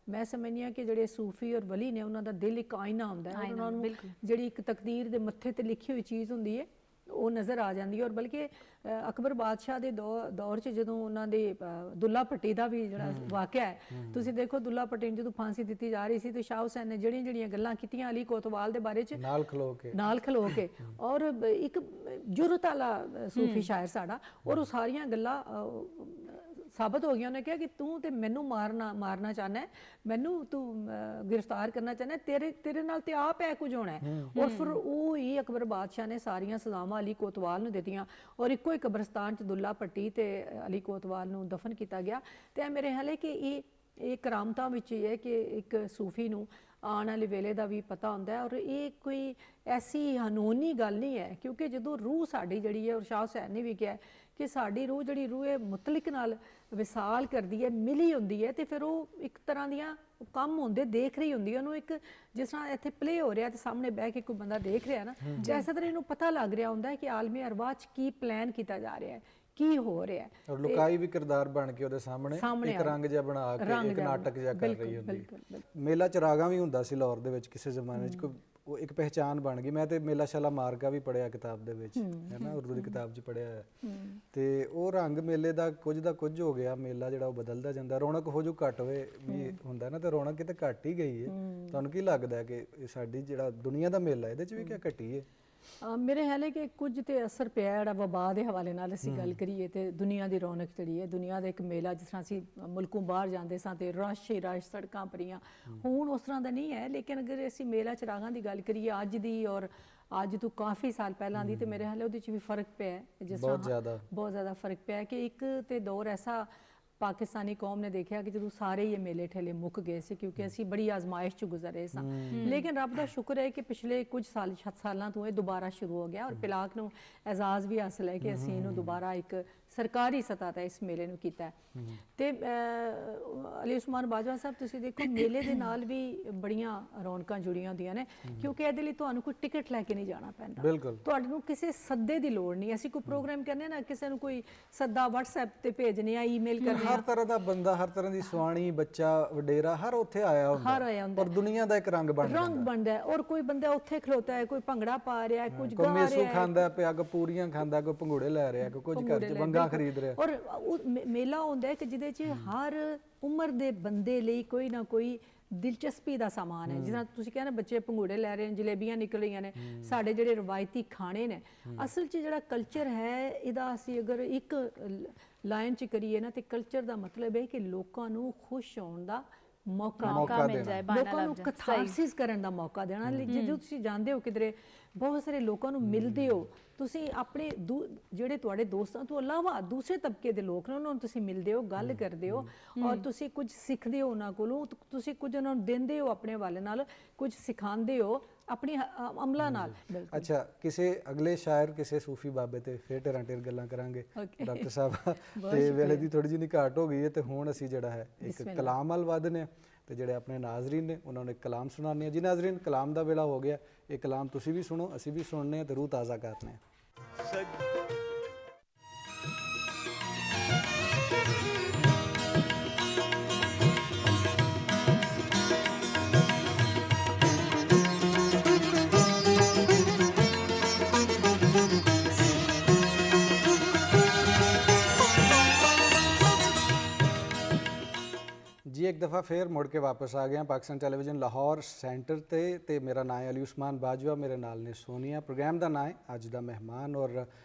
ਮੈਂ ਸਮਝਦੀ ਹਾਂ ਕਿ ਜਿਹੜੇ ਸੂਫੀ ਔਰ ਵਲੀ ਨੇ ਉਹਨਾਂ ਦਾ ਦਿਲ ਇੱਕ ਆਇਨਾ ਹੁੰਦਾ ਹੈ, ਉਹਨਾਂ ਨੂੰ ਜਿਹੜੀ ਇੱਕ ਤਕਦੀਰ ਦੇ ਮੱਥੇ ਤੇ ਲਿਖੀ ਹੋਈ ਚੀਜ਼ ਹੁੰਦੀ ਹੈ ਉਹ ਨਜ਼ਰ ਆ ਜਾਂਦੀ ਹੈ। ਔਰ ਬਲਕਿ ਅਕਬਰ ਬਾਦਸ਼ਾਹ ਦੇ ਦੌਰ 'ਚ ਜਦੋਂ ਉਹਨਾਂ ਦੇ ਦੁੱਲਾ ਭੱਟੀ ਦਾ ਵੀ ਜਿਹੜਾ ਵਾਕਿਆ ਹੈ, ਤੁਸੀਂ ਦੇਖੋ ਦੁੱਲਾ ਭੱਟੀ ਨੂੰ ਜਦੋਂ ਫਾਂਸੀ ਦਿੱਤੀ ਜਾ ਰਹੀ ਸੀ ਤੇ ਸ਼ਾਹ ਹੁਸੈਨ ਨੇ ਜਿਹੜੀਆਂ ਗੱਲਾਂ ਕੀਤੀਆਂ ਅਲੀ ਕੋਤਵਾਲ ਦੇ ਬਾਰੇ 'ਚ ਨਾਲ ਖਲੋ ਕੇ ਔਰ ਇੱਕ ਜੁਰਤ ਵਾਲਾ ਸੂਫੀ ਸ਼ਾਇਰ ਸਾਡਾ, ਔਰ ਉਹ ਸਾਰੀਆਂ ਗੱਲਾਂ ਸਾਬਤ ਹੋ ਗਈਆਂ। ਉਹਨੇ ਕਿਹਾ ਕਿ ਤੂੰ ਤੇ ਮੈਨੂੰ ਮਾਰਨਾ ਚਾਹੁੰਦਾ, ਮੈਨੂੰ ਤੂੰ ਗ੍ਰਿਫਤਾਰ ਕਰਨਾ ਚਾਹੁੰਦਾ, ਤੇਰੇ ਨਾਲ ਤੇ ਆਪ ਹੈ ਕੁਝ ਹੋਣਾ ਹੈ। ਔਰ ਫਿਰ ਉਹ ਹੀ ਅਕਬਰ ਬਾਦਸ਼ਾਹ ਨੇ ਸਾਰੀਆਂ ਸਜ਼ਾਵਾਂ ਅਲੀ ਕੋਤਵਾਲ ਨੂੰ ਦਿੱਤੀਆਂ ਔਰ ਇੱਕੋ ਹੀ ਕਬਰਸਤਾਨ 'ਚ ਦੁੱਲਾ ਭੱਟੀ ਤੇ ਅਲੀ ਕੋਤਵਾਲ ਨੂੰ ਦਫਨ ਕੀਤਾ ਗਿਆ। ਤੇ ਮੇਰੇ ਹਾਲੇ ਕਿ ਇਹ ਕਰਾਮਤਾਂ ਵਿੱਚ ਹੀ ਹੈ ਕਿ ਇੱਕ ਸੂਫੀ ਨੂੰ ਆਉਣ ਵਾਲੇ ਵੇਲੇ ਦਾ ਵੀ ਪਤਾ ਹੁੰਦਾ ਹੈ ਔਰ ਇਹ ਕੋਈ ਐਸੀ ਹਨੂਨੀ ਗੱਲ ਨਹੀਂ ਹੈ, ਕਿਉਂਕਿ ਜਦੋਂ ਰੂਹ ਸਾਡੀ ਜਿਹੜੀ ਹੈ, ਔਰ ਸ਼ਾਹ ਹੁਸੈਨ ਨੇ ਵੀ ਕਿਹਾ ਕਿ ਸਾਡੀ ਰੂਹ ਜਿਹੜੀ ਰੂਹ ਹੈ ਮੁਤਲਕ ਨਾਲ ਵਿਸਾਲ ਕਰਦੀ ਹੈ, ਮਿਲੀ ਹੁੰਦੀ ਹੈ, ਤੇ ਫਿਰ ਉਹ ਇੱਕ ਤਰ੍ਹਾਂ ਦੀਆਂ ਕੰਮ ਹੁੰਦੇ ਦੇਖ ਰਹੀ ਹੁੰਦੀ ਹੈ ਉਹਨੂੰ, ਇੱਕ ਜਿਸ ਤਰ੍ਹਾਂ ਇੱਥੇ ਪਲੇ ਹੋ ਰਿਹਾ ਤੇ ਸਾਹਮਣੇ ਬਹਿ ਕੇ ਕੋਈ ਬੰਦਾ ਦੇਖ ਰਿਹਾ ਨਾ, ਤੇ ਇਸੇ ਤਰ੍ਹਾਂ ਇਹਨੂੰ ਪਤਾ ਲੱਗ ਰਿਹਾ ਹੁੰਦਾ ਹੈ ਕਿ ਆਲਮੀ ਅਰਵਾਹ 'ਚ ਕੀ ਪਲਾਨ ਕੀਤਾ ਜਾ ਰਿਹਾ ਹੈ, ਕੀ ਹੋ ਰਿਹਾ ਹੈ। ਔਰ ਲੁਕਾਈ ਵੀ ਕਿਰਦਾਰ ਬਣ ਕੇ ਉਹਦੇ ਸਾਹਮਣੇ ਇੱਕ ਰੰਗ ਜਿਹਾ ਬਣਾ ਕੇ ਇੱਕ ਨਾਟਕ ਜਿਹਾ ਕਰ ਰਹੀ ਹੁੰਦੀ ਹੈ। ਮੇਲਾ ਚਰਾਗਾ ਵੀ ਹੁੰਦਾ ਸੀ ਲਾਹੌਰ ਦੇ ਵਿੱਚ ਕਿਸੇ ਜ਼ਮਾਨੇ 'ਚ, ਕੋਈ ਉਹ ਇੱਕ ਪਹਿਚਾਨ ਬਣ ਗਈ। ਮੈਂ ਤੇ ਮੇਲਾ ਸ਼ਾਲਾ ਮਾਰਗਾ ਵੀ ਪੜਿਆ ਕਿਤਾਬ ਦੇ ਵਿੱਚ, ਹੈ ਨਾ, ਉਰਦੂ ਦੀ ਕਿਤਾਬ 'ਚ ਪੜਿਆ ਹੈ। ਤੇ ਉਹ ਰੰਗ ਮੇਲੇ ਦਾ ਕੁਝ ਹੋ ਗਿਆ, ਮੇਲਾ ਜਿਹੜਾ ਉਹ ਬਦਲਦਾ ਜਾਂਦਾ, ਰੌਣਕ ਹੋ ਜੋ ਘੱਟ ਹੋਵੇ ਵੀ ਹੁੰਦਾ ਨਾ, ਤੇ ਰੌਣਕ ਕਿਤੇ ਘੱਟ ਹੀ ਗਈ ਹੈ। ਤੁਹਾਨੂੰ ਕੀ ਲੱਗਦਾ ਕਿ ਇਹ ਸਾਡੀ ਜਿਹੜਾ ਦੁਨੀਆ ਦਾ ਮੇਲਾ ਇਹਦੇ 'ਚ ਵੀ ਕਿਆ ਘਟੀ ਹੈ? ਮੇਰੇ ਖਿਆਲ ਹੈ ਕਿ ਕੁਝ ਤੇ ਅਸਰ ਪਿਆ ਜਿਹੜਾ ਵਬਾ ਦੇ ਹਵਾਲੇ ਨਾਲ ਅਸੀਂ ਗੱਲ ਕਰੀਏ ਤੇ ਦੁਨੀਆ ਦੀ ਰੌਣਕ ਜਿਹੜੀ ਹੈ, ਦੁਨੀਆ ਦਾ ਇੱਕ ਮੇਲਾ, ਜਿਸ ਤਰ੍ਹਾਂ ਅਸੀਂ ਮੁਲਕੋਂ ਬਾਹਰ ਜਾਂਦੇ ਸਾਂ ਤੇ ਰਸ਼ ਹੀ ਰਸ਼, ਸੜਕਾਂ ਭਰੀਆਂ, ਹੁਣ ਉਸ ਤਰ੍ਹਾਂ ਦਾ ਨਹੀਂ ਹੈ। ਲੇਕਿਨ ਅਗਰ ਅਸੀਂ ਮੇਲਾ ਚਰਾਗਾਂ ਦੀ ਗੱਲ ਕਰੀਏ ਅੱਜ ਦੀ ਔਰ ਅੱਜ ਤੋਂ ਕਾਫੀ ਸਾਲ ਪਹਿਲਾਂ ਦੀ, ਤੇ ਮੇਰੇ ਖਿਆਲ ਉਹਦੇ 'ਚ ਵੀ ਫਰਕ ਪਿਆ ਹੈ, ਜਿਸ ਤਰ੍ਹਾਂ ਬਹੁਤ ਜ਼ਿਆਦਾ ਫਰਕ ਪਿਆ ਹੈ ਕਿ ਇੱਕ ਤੇ ਦੌਰ ਐਸਾ ਪਾਕਿਸਤਾਨੀ ਕੌਮ ਨੇ ਦੇਖਿਆ ਕਿ ਜਦੋਂ ਸਾਰੇ ਇਹ ਮੇਲੇ ਠੇਲੇ ਮੁੱਕ ਗਏ ਸੀ, ਕਿਉਂਕਿ ਅਸੀਂ ਬੜੀ ਆਜ਼ਮਾਇਸ਼ 'ਚ ਗੁਜ਼ਰ ਰਹੇ ਸਾਂ। ਲੇਕਿਨ ਰੱਬ ਦਾ ਸ਼ੁਕਰ ਹੈ ਕਿ ਪਿਛਲੇ ਕੁਝ ਸਾਲਾਂ ਤੋਂ ਇਹ ਦੁਬਾਰਾ ਸ਼ੁਰੂ ਹੋ ਗਿਆ, ਔਰ ਪਿਲਾਕ ਨੂੰ ਐਜ਼ਾਜ਼ ਵੀ ਹਾਸਲ ਹੈ ਕਿ ਅਸੀਂ ਇਹਨੂੰ ਦੁਬਾਰਾ ਇੱਕ ਸਰਕਾਰੀ ਸਤਹ ਤੇ ਇਸ ਮੇਲੇ ਨੂੰ ਕੀਤਾ। ਤੇ ਅਲੀ ਉਸਮਾਨ ਬਾਜਵਾ ਸਾਹਿਬ, ਤੁਸੀਂ ਦੇਖੋ ਮੇਲੇ ਦੇ ਨਾਲ ਵੀ ਬੜੀਆਂ ਰੌਣਕਾਂ ਜੁੜੀਆਂ ਹੁੰਦੀਆਂ ਨੇ, ਕਿਉਂਕਿ ਇਹਦੇ ਲਈ ਤੁਹਾਨੂੰ ਕੋਈ ਟਿਕਟ ਲੈ ਕੇ ਨਹੀਂ ਜਾਣਾ ਪੈਂਦਾ, ਤੁਹਾਨੂੰ ਕਿਸੇ ਸੱਦੇ ਦੀ ਲੋੜ ਨਹੀਂ। ਅਸੀਂ ਕੋਈ ਪ੍ਰੋਗਰਾਮ ਕਰਨੇ ਨਾ, ਕਿਸੇ ਨੂੰ ਕੋਈ ਸੱਦਾ WhatsApp ਤੇ ਭੇਜਨੇ ਆ, ਈਮੇਲ ਕਰਨੇ ਆ, ਹਰ ਤਰ੍ਹਾਂ ਦਾ ਬੰਦਾ, ਹਰ ਤਰ੍ਹਾਂ ਦੀ ਸਵਾਣੀ, ਬੱਚਾ, ਵਡੇਰਾ, ਹਰ ਉੱਥੇ ਆਇਆ ਹੁੰਦਾ, ਔਰ ਦੁਨੀਆ ਦਾ ਇੱਕ ਰੰਗ ਬਣਦਾ ਹੈ। ਔਰ ਕੋਈ ਬੰਦਾ ਉੱਥੇ ਖਲੋਤਾ ਹੈ, ਕੋਈ ਭੰਗੜਾ ਪਾ ਰਿਹਾ ਹੈ, ਕੁਝ ਗਾ ਰਿਹਾ ਹੈ, ਮੇਸੂ ਖਾਂਦਾ ਪਿਆ, ਕੋਈ ਪੂਰੀਆਂ ਖਾਂਦਾ, ਕੋਈ ਭੰਗੂੜੇ ਲੈ ਰਿਹਾ, ਕੋਈ ਕੁਝ ਕਰ ਬੰਗਾ ਖਰੀਦ ਰਿਹਾ। ਔਰ ਮੇਲਾ ਹੁੰਦਾ ਹੈ ਕਿ ਜਿਹਦੇ 'ਚ ਹਰ ਉਮਰ ਦੇ ਬੰਦੇ ਲਈ ਕੋਈ ਨਾ ਕੋਈ ਦਿਲਚਸਪੀ ਦਾ ਸਾਮਾਨ ਹੈ। ਜਿਸ ਤਰ੍ਹਾਂ ਤੁਸੀਂ ਕਹਿੰਦੇ ਬੱਚੇ ਭੰਗੂੜੇ ਲੈ ਰਹੇ ਨੇ, ਜਲੇਬੀਆਂ ਨਿਕਲ ਰਹੀਆਂ ਨੇ, ਸਾਡੇ ਜਿਹੜੇ ਰਵਾਇਤੀ ਖਾਣੇ ਨੇ, ਅਸਲ 'ਚ ਜਿਹੜਾ ਕਲਚਰ ਹੈ ਇਹਦਾ ਅਸੀਂ ਅਗਰ ਇੱਕ ਲਾਈਨ 'ਚ ਕਰੀਏ ਨਾ, ਤੇ ਕਲਚਰ ਦਾ ਮਤਲਬ ਹੈ ਕਿ ਲੋਕਾਂ ਨੂੰ ਖੁਸ਼ ਹੋਣ ਦਾ ਮੌਕਾ ਮਿਲ ਜਾਏ, ਲੋਕਾਂ ਨੂੰ ਕਥਾਰਸਿਸ ਕਰਨ ਦਾ ਮੌਕਾ ਦੇਣਾ। ਜਦੋਂ ਤੁਸੀਂ ਜਾਂਦੇ ਹੋ ਕਿਧਰੇ, ਬਹੁਤ ਸਾਰੇ ਲੋਕਾਂ ਨੂੰ ਮਿਲਦੇ ਹੋ, ਤੁਸੀਂ ਆਪਣੇ ਜਿਹੜੇ ਤੁਹਾਡੇ ਦੋਸਤਾਂ ਤੋਂ ਇਲਾਵਾ ਦੂਸਰੇ ਤਬਕੇ ਦੇ ਲੋਕ ਨੇ, ਉਹਨਾਂ ਨੂੰ ਤੁਸੀਂ ਮਿਲਦੇ ਹੋ, ਗੱਲ ਕਰਦੇ ਹੋ, ਔਰ ਤੁਸੀਂ ਕੁਝ ਸਿੱਖਦੇ ਹੋ ਉਹਨਾਂ ਕੋਲੋਂ, ਤੁਸੀਂ ਕੁਝ ਉਹਨਾਂ ਨੂੰ ਦਿੰਦੇ ਹੋ ਆਪਣੇ ਹਵਾਲੇ ਨਾਲ, ਕੁਝ ਸਿਖਾਉਂਦੇ ਹੋ ਆਪਣੀ ਅਮਲਾਂ ਨਾਲ। ਅੱਛਾ, ਕਿਸੇ ਅਗਲੇ ਸ਼ਾਇਰ, ਕਿਸੇ ਸੂਫੀ ਬਾਬੇ ਤੇ ਫਿਰ ਟੇਰ ਗੱਲਾਂ ਕਰਾਂਗੇ ਡਾਕਟਰ ਸਾਹਿਬ, ਤੇ ਵੇਲੇ ਦੀ ਥੋੜੀ ਜਿਹੀ ਘਾਟ ਹੋ ਗਈ ਹੈ, ਤੇ ਹੁਣ ਅਸੀਂ ਜਿਹੜਾ ਹੈ ਇੱਕ ਕਲਾਮ ਵੱਲ ਵਧਨੇ, ਤੇ ਜਿਹੜੇ ਆਪਣੇ ਨਾਜ਼ਰੀਨ ਨੇ ਉਹਨਾਂ ਨੂੰ ਇੱਕ ਕਲਾਮ ਸੁਣਾਉਂਦੇ ਹਾਂ। ਜੀ ਨਾਜ਼ਰੀਨ, ਕਲਾਮ ਦਾ ਵੇਲਾ ਹੋ ਗਿਆ, ਇਹ ਕਲਾਮ ਤੁਸੀਂ ਵੀ ਸੁਣੋ, ਅਸੀਂ ਵੀ ਸੁਣਨੇ ਆ, ਤੇ ਰੂਹ ਤਾਜ਼ਾ ਕਰਨੇ ਆ। जी एक दफ़ा फिर मुड़ के वापस आ गया पाकिस्तान टेलीविजन लाहौर सेंटर ते मेरा नाम है अली उस्मान बाजवा, मेरे नाल ने सोनिया। प्रोग्राम का नाम है अज दा मेहमान। और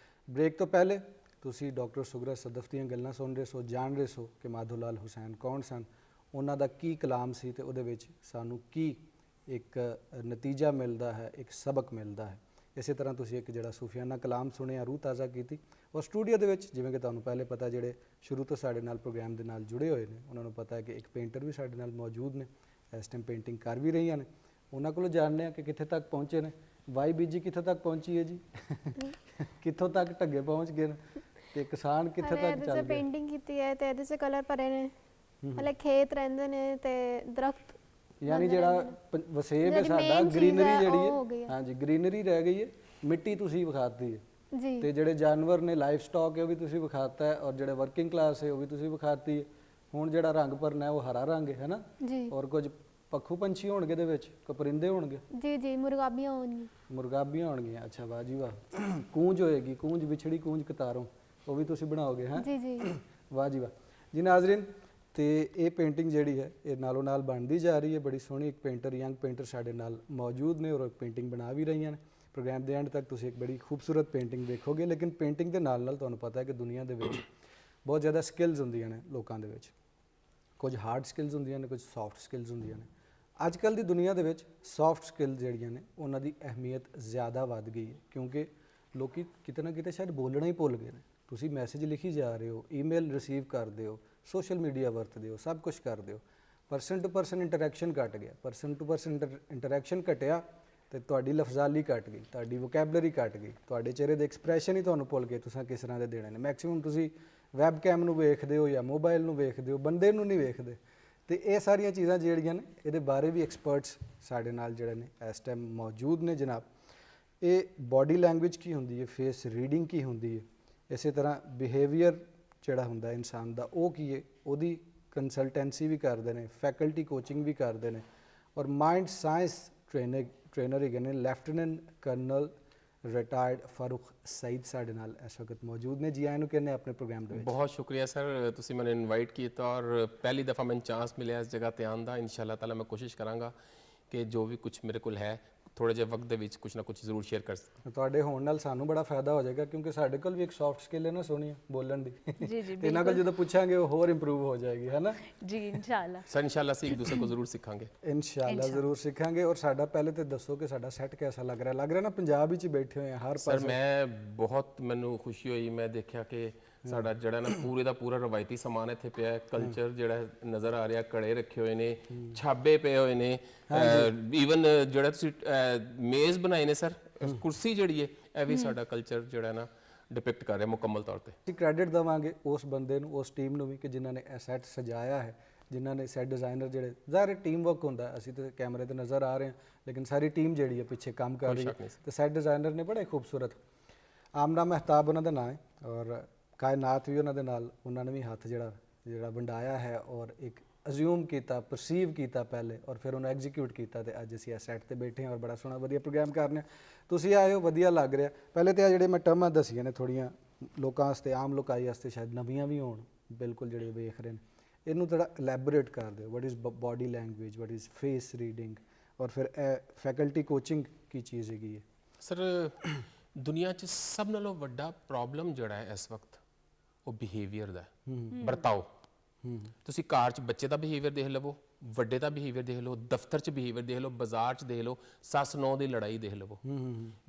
ब्रेक तो पहले तुसी डॉक्टर सुगरा सदफ दीयां गल्लां सुन रहे सो, जान रहे सो कि माधो लाल हुसैन कौन सन, उन्हां दा की कलाम सी, ते उहदे विच सानू की एक नतीजा मिलता है, एक सबक मिलता है। इस तरह तुसी एक जिहड़ा सूफियाना कलाम सुनिया, रूह ताज़ा की। और स्टूडियो दे विच जिवें कि तुहानूं पहले पता, जिहड़े शुरू तो साडे नाल प्रोग्राम दे नाल जुड़े हुए ने, उन्हां नूं पता है कि एक पेंटर भी साडे नाल मौजूद ने, इस टाइम पेंटिंग कर भी रही ने। उन्हां कोलों जानने कि कित्थे तक पहुँचे ने। वाई बीजी कित्थों तक पहुँची है जी? कित्थों तक ढगे पहुँच गए ने, ते किसान कित्थे तक चल गए? पेंटिंग कीती है ते इहदे च कलर भरे ने, हले खेत रहिंदे ने ते दरख्त, यानी जिहड़ा वसेब है साडा, ग्रीनरी जिहड़ी है, हाँ जी, ग्रीनरी रह गई है, मिट्टी तुसी विखाती है जी, ते जिहड़े जानवर ने, लाइफ स्टॉक है वो भी तुसी विखाता है, और जिहड़े वर्किंग क्लास है वो भी तुसी विखाती है। हुण जिहड़ा रंग भरना है वो हरा रंग है ना जी, और कुछ पक्खू पंछी होणगे दे विच, कोई परिंदे होणगे जी जी, मुर्गाबियां होणगियां, मुर्गाबियां होणगियां। अच्छा, वाह जी वाह। कूंज होएगी, कूंज विछड़ी, कूंज कतारों, वो भी तुसी बनाओगे हैं? जी जी, वाह जी वाह। जी नाज़रीन, तो ये पेंटिंग जिहड़ी है ये नालों नाल बनती जा रही है। बड़ी सोहनी एक पेंटर, यंग पेंटर साडे नाल मौजूद ने और पेंटिंग बना भी रही हैं। प्रोग्राम के एंड तक तुसीं एक बड़ी खूबसूरत पेंटिंग देखोगे। लेकिन पेंटिंग के नाल नाल तुहानूं पता है कि दुनिया दे विच बहुत ज़्यादा स्किल्स हुंदियां ने लोकां दे विच, कुछ हार्ड स्किल्स हुंदियां ने, कुछ सॉफ्ट स्किल्स हुंदियां ने। अजकल दी दुनिया दे विच सॉफ्ट स्किल्स जिहड़ियां ने उन्हां दी अहमियत ज़्यादा वध गई है, क्योंकि लोग किते ना किते शायद बोलना ही भुल गए ने। तुसीं मैसेज लिखी जा रहे हो, ईमेल रिसीव करदे हो, सोशल मीडिया वरतदे हो, सब कुछ करदे हो, परसन टू परसन इंटरैक्शन घट गया। परसन टू परसन इंटरैक्शन घटिया तो तुहाडी लफजाली घट गई, तुहाडी वोकैबलरी घट गई, तुहाडे चेहरे दे एक्सप्रैशन ही तुहानूं भुल गए तुसां किस तरह दे देने ने। मैक्सीमम तुसीं ਵੈਬਕੈਮ ਨੂੰ ਵੇਖਦੇ ਹੋ ਜਾਂ ਮੋਬਾਈਲ ਨੂੰ ਵੇਖਦੇ ਹੋ, ਬੰਦੇ ਨੂੰ ਨਹੀਂ ਵੇਖਦੇ। ਤੇ ਇਹ ਸਾਰੀਆਂ ਚੀਜ਼ਾਂ ਜਿਹੜੀਆਂ ਨੇ ਇਹਦੇ ਬਾਰੇ ਵੀ ਐਕਸਪਰਟਸ ਸਾਡੇ ਨਾਲ ਜਿਹੜੇ ਨੇ ਇਸ ਟਾਈਮ ਮੌਜੂਦ ਨੇ ਜਨਾਬ। ਇਹ ਬਾਡੀ ਲੈਂਗੁਏਜ ਕੀ ਹੁੰਦੀ ਹੈ, ਫੇਸ ਰੀਡਿੰਗ ਕੀ ਹੁੰਦੀ ਹੈ, ਇਸੇ ਤਰ੍ਹਾਂ ਬਿਹੇਵੀਅਰ ਜਿਹੜਾ ਹੁੰਦਾ ਇਨਸਾਨ ਦਾ ਉਹ ਕੀ ਹੈ, ਉਹਦੀ ਕੰਸਲਟੈਂਸੀ ਵੀ ਕਰਦੇ ਨੇ, ਫੈਕਲਟੀ ਕੋਚਿੰਗ ਵੀ ਕਰਦੇ ਨੇ। ਔਰ ਮਾਈਂਡ ਸਾਇੰਸ ਟ੍ਰੇਨਰ ਹੈਗੇ ਨੇ lieutenant colonel retired Farooq Saeed ਸਾਡੇ ਨਾਲ ਇਸ ਵਕਤ ਮੌਜੂਦ ਨੇ। ਜੀ ਆਇਆਂ ਨੂੰ ਕਹਿੰਦੇ ਆਪਣੇ ਪ੍ਰੋਗਰਾਮ ਦੇ ਵਿੱਚ। ਬਹੁਤ ਸ਼ੁਕਰੀਆ ਸਰ, ਤੁਸੀਂ ਮੈਨੂੰ ਇਨਵਾਈਟ ਕੀਤਾ ਔਰ ਪਹਿਲੀ ਦਫਾ ਮੈਨੂੰ ਚਾਂਸ ਮਿਲਿਆ ਇਸ ਜਗ੍ਹਾ ਤੇ ਆਉਣ ਦਾ। ਇਨਸ਼ਾਅੱਲਾ ਤਾਲਾ ਮੈਂ ਕੋਸ਼ਿਸ਼ ਕਰਾਂਗਾ ਕਿ ਜੋ ਵੀ ਕੁਝ ਮੇਰੇ ਕੋਲ ਹੈ ਥੋੜੇ ਜਿਹੇ ਵਕਤ ਦੇ ਵਿੱਚ ਕੁਝ ਨਾ ਕੁਝ ਜ਼ਰੂਰ ਸ਼ੇਅਰ ਕਰ ਸਕਾਂ। ਤੁਹਾਡੇ ਹੋਣ ਨਾਲ ਸਾਨੂੰ ਬੜਾ ਫਾਇਦਾ ਹੋ ਜਾਏਗਾ ਕਿਉਂਕਿ ਸਾਡੇ ਕੋਲ ਵੀ ਇੱਕ ਸੌਫਟ ਸਕਿੱਲ ਹੈ ਨਾ ਸੋਨੀਆ, ਬੋਲਣ ਦੀ। ਜੀ ਜੀ ਤੇ ਇਹਨਾਂ ਕੋਲ ਜਦੋਂ ਪੁੱਛਾਂਗੇ ਉਹ ਹੋਰ ਇੰਪਰੂਵ ਹੋ ਜਾਏਗੀ, ਹੈ ਨਾ ਜੀ ਇਨਸ਼ਾਅੱਲਾ। ਸਰ ਇਨਸ਼ਾਅੱਲਾ ਅਸੀਂ ਇੱਕ ਦੂਸਰੇ को ਜ਼ਰੂਰ ਸਿੱਖਾਂਗੇ। ਇਨਸ਼ਾਅੱਲਾ ਜ਼ਰੂਰ ਸਿੱਖਾਂਗੇ। ਔਰ ਸਾਡਾ ਪਹਿਲੇ ਤੇ ਦੱਸੋ ਕਿ ਸਾਡਾ ਸੈੱਟ ਕਿਹਦਾ ਲੱਗ ਰਿਹਾ? ਲੱਗ ਰਿਹਾ ਨਾ ਪੰਜਾਬ ਵਿੱਚ ਹੀ ਬੈਠੇ ਹੋਏ ਆ ਹਰ ਸਰ ਪਾਸੇ। ਮੈਂ ਬਹੁਤ ਮੈਨੂੰ ਖੁਸ਼ੀ ਹੋਈ, ਮੈਂ ਦੇਖਿਆ ਕਿ ਸਾਡਾ ਜਿਹੜਾ ਨਾ ਪੂਰੇ ਦਾ ਪੂਰਾ ਰਵਾਇਤੀ ਸਮਾਨ ਇੱਥੇ ਪਿਆ ਹੈ, ਕਲਚਰ ਜਿਹੜਾ ਨਜ਼ਰ ਆ ਰਿਹਾ, ਕੜੇ ਰੱਖੇ ਹੋਏ ਨੇ, ਛਾਬੇ ਪਏ ਹੋਏ ਨੇ, ਈਵਨ ਜਿਹੜਾ ਤੁਸੀਂ ਮੇਜ਼ ਬਣਾਏ ਨੇ ਸਰ, ਕੁਰਸੀ ਜਿਹੜੀ ਹੈ ਇਹ ਵੀ ਸਾਡਾ ਕਲਚਰ ਜਿਹੜਾ ਨਾ ਡਿਪਿਕਟ ਕਰ ਰਿਹਾ ਮੁਕੰਮਲ ਤੌਰ ਤੇ। ਅਸੀਂ ਕ੍ਰੈਡਿਟ ਦੇਵਾਂਗੇ ਉਸ ਬੰਦੇ ਨੂੰ, ਉਸ ਟੀਮ ਨੂੰ ਵੀ ਕਿ ਜਿਨ੍ਹਾਂ ਨੇ ਇਹ ਸੈੱਟ ਸਜਾਇਆ ਹੈ, ਜਿਨ੍ਹਾਂ ਨੇ ਸੈੱਟ ਡਿਜ਼ਾਈਨਰ ਜਿਹੜੇ ਜ਼ਾਹਿਰ ਟੀਮ ਵਰਕ ਹੁੰਦਾ, ਅਸੀਂ ਤੇ ਕੈਮਰੇ ਤੇ ਨਜ਼ਰ ਆ ਰਹੇ ਹਾਂ ਲੇਕਿਨ ਸਾਰੀ ਟੀਮ ਜਿਹੜੀ ਹੈ ਪਿੱਛੇ ਕੰਮ ਕਰ ਰਹੀ ਹੈ। ਤੇ ਸੈੱਟ ਡਿਜ਼ਾਈਨਰ ਨੇ ਬੜੇ ਖੂਬਸੂਰਤ, ਆਮਨਾ ਮਹਿਤਾਬ ਉਹਨਾਂ ਦਾ ਨਾਮ ਹੈ ਔਰ ਕਾਇਨਾਤ ਵੀ ਉਹਨਾਂ ਦੇ ਨਾਲ, ਉਹਨਾਂ ਨੇ ਵੀ ਹੱਥ ਜਿਹੜਾ ਵੰਡਾਇਆ ਹੈ ਔਰ ਇੱਕ ਅਜ਼ਿਊਮ ਕੀਤਾ, ਪਰਸੀਵ ਕੀਤਾ ਪਹਿਲੇ ਔਰ ਫਿਰ ਉਹਨੂੰ ਐਗਜ਼ੀਕਿਊਟ ਕੀਤਾ। ਤੇ ਅੱਜ ਅਸੀਂ ਇਸ ਸੈੱਟ ਤੇ ਬੈਠੇ ਹਾਂ ਔਰ ਬੜਾ ਸੋਹਣਾ ਵਧੀਆ ਪ੍ਰੋਗਰਾਮ ਕਰ ਰਹੇ ਹਾਂ। ਤੁਸੀਂ ਆਏ ਹੋ, ਵਧੀਆ ਲੱਗ ਰਿਹਾ। ਪਹਿਲੇ ਤੇ ਆ ਜਿਹੜੇ ਮੈਂ ਟਰਮਾਂ ਦੱਸੀਆਂ ਨੇ ਥੋੜੀਆਂ ਲੋਕਾਂ ਵਾਸਤੇ, ਆਮ ਲੋਕਾਈ ਵਾਸਤੇ ਸ਼ਾਇਦ ਨਵੀਆਂ ਵੀ ਹੋਣ, ਬਿਲਕੁਲ ਜਿਹੜੇ ਵੇਖ ਰਹੇ ਨੇ, ਇਹਨੂੰ ਥੋੜਾ ਇਲੈਬੋਰੇਟ ਕਰ ਦਿਓ। What is body language, what is face reading, ਔਰ ਫਿਰ ਫੈਕਲਟੀ ਕੋਚਿੰਗ ਕੀ ਚੀਜ਼ ਹੈਗੀ ਹੈ? ਸਰ ਦੁਨੀਆ 'ਚ ਸਭ ਨਾਲੋਂ ਵੱਡਾ ਪ੍ਰੋਬਲਮ ਜਿਹੜਾ ਹੈ ਇਸ ਵਕਤ ਉਹ ਬਿਹੇਵੀਅਰ ਦਾ, ਵਰਤਾਓ। ਤੁਸੀਂ ਘਰ 'ਚ ਬੱਚੇ ਦਾ ਬਿਹੇਵੀਅਰ ਦੇਖ ਲਵੋ, ਵੱਡੇ ਦਾ ਬਿਹੇਵੀਅਰ ਦੇਖ ਲਓ, ਦਫ਼ਤਰ 'ਚ ਬਿਹੇਵੀਅਰ ਦੇਖ ਲਓ, ਬਾਜ਼ਾਰ 'ਚ ਦੇਖ ਲਓ, ਸੱਸ ਨੌਂ ਦੀ ਲੜਾਈ ਦੇਖ ਲਵੋ।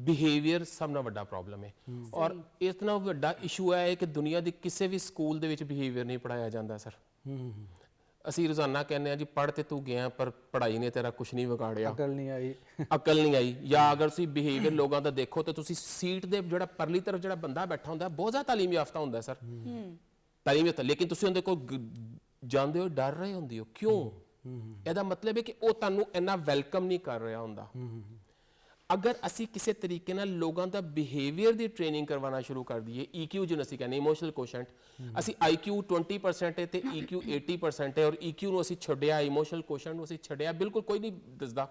ਬਿਹੇਵੀਅਰ ਸਭ ਨਾਲੋਂ ਵੱਡਾ ਪ੍ਰੋਬਲਮ ਹੈ ਔਰ ਇਸ ਨਾਲ ਵੱਡਾ ਇਸ਼ੂ ਹੈ ਕਿ ਦੁਨੀਆ ਦੀ ਕਿਸੇ ਵੀ ਸਕੂਲ ਦੇ ਵਿੱਚ ਬਿਹੇਵੀਅਰ ਨਹੀਂ ਪੜਾਇਆ ਜਾਂਦਾ ਸਰ। ਅਸੀਂ ਰੋਜ਼ਾਨਾ ਕਹਿੰਦੇ ਆ ਜੀ ਪੜ੍ਹ ਤੇ ਤੂੰ ਗਿਆ ਪਰ ਪੜ੍ਹਾਈ ਨੇ ਤੇਰਾ ਕੁਝ ਨਹੀਂ ਵਿਗਾੜਿਆ, ਅਕਲ ਨਹੀਂ ਆਈ, ਅਕਲ ਨਹੀਂ ਆਈ। ਜਾਂ ਅਗਰ ਤੁਸੀਂ ਬਿਹੇਵੀਅਰ ਲੋਕਾਂ ਦਾ ਦੇਖੋ ਤਾਂ ਤੁਸੀਂ ਸੀਟ ਦੇ ਜਿਹੜਾ ਪਰਲੀ ਤਰਫ ਜਿਹੜਾ ਬੰਦਾ ਬੈਠਾ ਹੁੰਦਾ ਬਹੁਤ ਜ਼ਿਆਦਾ ਤਾਲੀਮ ਯਾਫਤਾ ਹੁੰਦਾ ਸਰ, ਤਾਲੀਮ ਯਾਫਤਾ, ਲੇਕਿਨ ਤੁਸੀਂ ਉਹਦੇ ਕੋਲ ਜਾਂਦੇ ਹੋ ਡਰ ਰਹੇ ਹੁੰਦੇ ਹੋ। ਕਿਉਂ? ਇਹਦਾ ਮਤਲਬ ਹੈ ਕਿ ਉਹ ਤੁਹਾਨੂੰ ਇੰਨਾ ਵੈਲਕਮ ਨਹੀਂ ਕਰ ਰਿਹਾ ਹੁੰਦਾ। ਅਗਰ ਅਸੀਂ ਕਿਸੇ ਤਰੀਕੇ ਨਾਲ ਲੋਕਾਂ ਦਾ ਬਿਹੇਵੀਅਰ ਦੀ ਟ੍ਰੇਨਿੰਗ ਕਰਵਾਉਣਾ ਸ਼ੁਰੂ ਕਰ ਦਈਏ, EQ ਜਿਹਨੂੰ ਅਸੀਂ ਕਹਿੰਦੇ ਇਮੋਸ਼ਨਲ ਕੋਸ਼ੈਂਟ, ਅਸੀਂ IQ 20% ਹੈ ਤੇ EQ 80% ਹੈ ਔਰ EQ ਨੂੰ ਅਸੀਂ ਛੱਡਿਆ, ਇਮੋਸ਼ਨਲ ਕੋਸ਼ੈਂਟ ਨੂੰ ਅਸੀਂ ਛੱਡਿਆ, ਬਿਲਕੁਲ ਕੋਈ ਨਹੀਂ ਦੱਸਦਾ।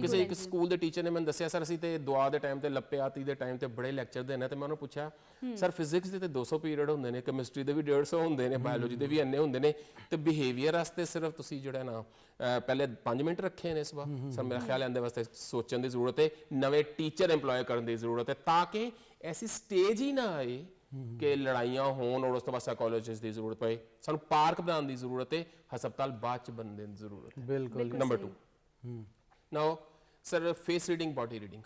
ਕਿਸੇ ਇੱਕ ਸਕੂਲ ਦੇ ਟੀਚਰ ਨੇ ਮੈਨੂੰ ਦੱਸਿਆ ਸਰ ਅਸੀਂ ਤੇ ਦੁਆ ਦੇ ਟਾਈਮ ਤੇ ਲੱਪੇ ਆਤੀ ਦੇ ਟਾਈਮ ਤੇ ਬੜੇ ਲੈਕਚਰ ਦੇਣੇ, ਤੇ ਮੈਂ ਉਹਨੂੰ ਪੁੱਛਿਆ ਸਰ ਫਿਜ਼ਿਕਸ ਦੇ ਤੇ 200 ਪੀਰੀਅਡ ਹੁੰਦੇ ਨੇ, ਕੈਮਿਸਟਰੀ ਦੇ ਵੀ 150 ਹੁੰਦੇ ਨੇ, ਬਾਇਓਲੋਜੀ ਦੇ ਵੀ ਇੰਨੇ ਹੁੰਦੇ ਨੇ, ਤੇ ਬਿਹੇਵੀਅਰ ਵਾਸਤੇ ਸਿਰਫ ਤੁਸੀਂ ਜਿਹੜਾ ਨਾ ਪਹਿਲੇ 5 ਮਿੰਟ ਰੱਖੇ ਨੇ ਇਸ ਵਾਰ। ਸਰ ਮੇਰਾ ਖਿਆਲ ਇਹਦੇ ਵਾਸਤੇ ਸੋਚਣ ਦੀ ਜ਼ਰੂਰਤ ਹੈ, ਨਵੇਂ ਟੀਚਰ ਇੰਪਲੋਏ ਕਰਨ ਦੀ ਜ਼ਰੂਰਤ ਹੈ ਤਾਂ ਕਿ ਐਸੀ ਸਟੇਜ ਹੀ ਨਾ ਆਏ ਕਿ ਲੜਾਈਆਂ ਹੋਣ ਔਰ ਉਸ ਤੋਂ ਬਾਅਦ ਸਾਈਕੋਲੋਜਿਸਟ ਦੀ ਜ਼ਰੂਰਤ ਪਏ। ਸਾਨੂੰ ਪਾਰਕ ਬਣਾਉਣ ਦੀ ਜ਼ਰੂਰਤ ਹੈ, ਹਸਪਤਾਲ ਬਾਅਦ ਚ ਬਣਨ ਦੀ ਜ਼ਰੂਰਤ ਹੈ। ਬਿਲਕੁਲ। Number 2 now sir face reading, body reading,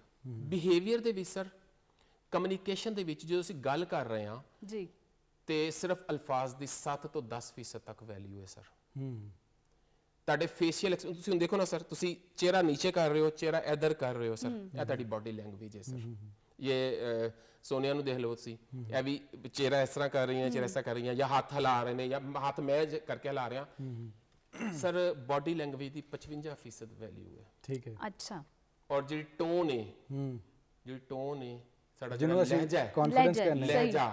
behaviour ਦੇ ਵਿੱਚ ਸਰ ਕਮਿਊਨੀਕੇਸ਼ਨ ਦੇ ਵਿੱਚ ਜਦੋਂ ਅਸੀਂ ਗੱਲ ਕਰ ਰਹੇ ਹਾਂ ਜੀ ਤੇ ਸਿਰਫ ਅਲਫਾਜ਼ ਦੀ 7 ਤੋਂ 10% ਤੱਕ ਵੈਲਿਊ ਹੈ ਸਰ। ਤੁਹਾਡੇ ਫੇਸ਼ੀਅਲ ਤੁਸੀਂ ਹੁਣ ਦੇਖੋ ਨਾ ਸਰ, ਤੁਸੀਂ ਚਿਹਰਾ ਨੀਚੇ ਕਰ ਰਹੇ ਹੋ, ਚਿਹਰਾ ਇੱਧਰ ਕਰ ਰਹੇ ਹੋ ਸਰ, ਇਹ ਤੁਹਾਡੀ ਬਾਡੀ ਲੈਂਗੁਏਜ ਹੈ ਸਰ। ਇਹ ਸੋਨੀਆ ਨੂੰ ਦੇਖ ਲਓ ਤੁਸੀਂ, ਇਹ ਵੀ ਚਿਹਰਾ ਇਸ ਤਰ੍ਹਾਂ ਕਰ ਰਹੀ ਹੈ, ਚਿਹਰਾ ਇਸ ਤਰ੍ਹਾਂ ਕਰ ਰਹੀ ਹੈ, ਜਾਂ ਹੱਥ ਹਿਲਾ ਰਹੇ ਨੇ, ਜਾਂ ਹੱਥ ਮੈਂ ਕਰਕੇ ਹਿਲਾ ਰਿਹਾ। ਸਰ ਬਾਡੀ ਲੈਂਗੁਏਜ ਦੀ 55% ਵੈਲਿਊ ਹੈ। ਠੀਕ ਹੈ। ਅੱਛਾ। ਔਰ ਜਿਹੜੀ ਟੋਨ ਹੈ, ਜਿਹੜੀ ਟੋਨ ਹੈ ਸਾਡਾ ਜਿਹਨੂੰ ਅਸੀਂ ਲਹਿਜਾ ਹੈ, ਕੌਨਫੀਡੈਂਸ ਕਹਿੰਦੇ ਹਾਂ, ਲਹਿਜਾ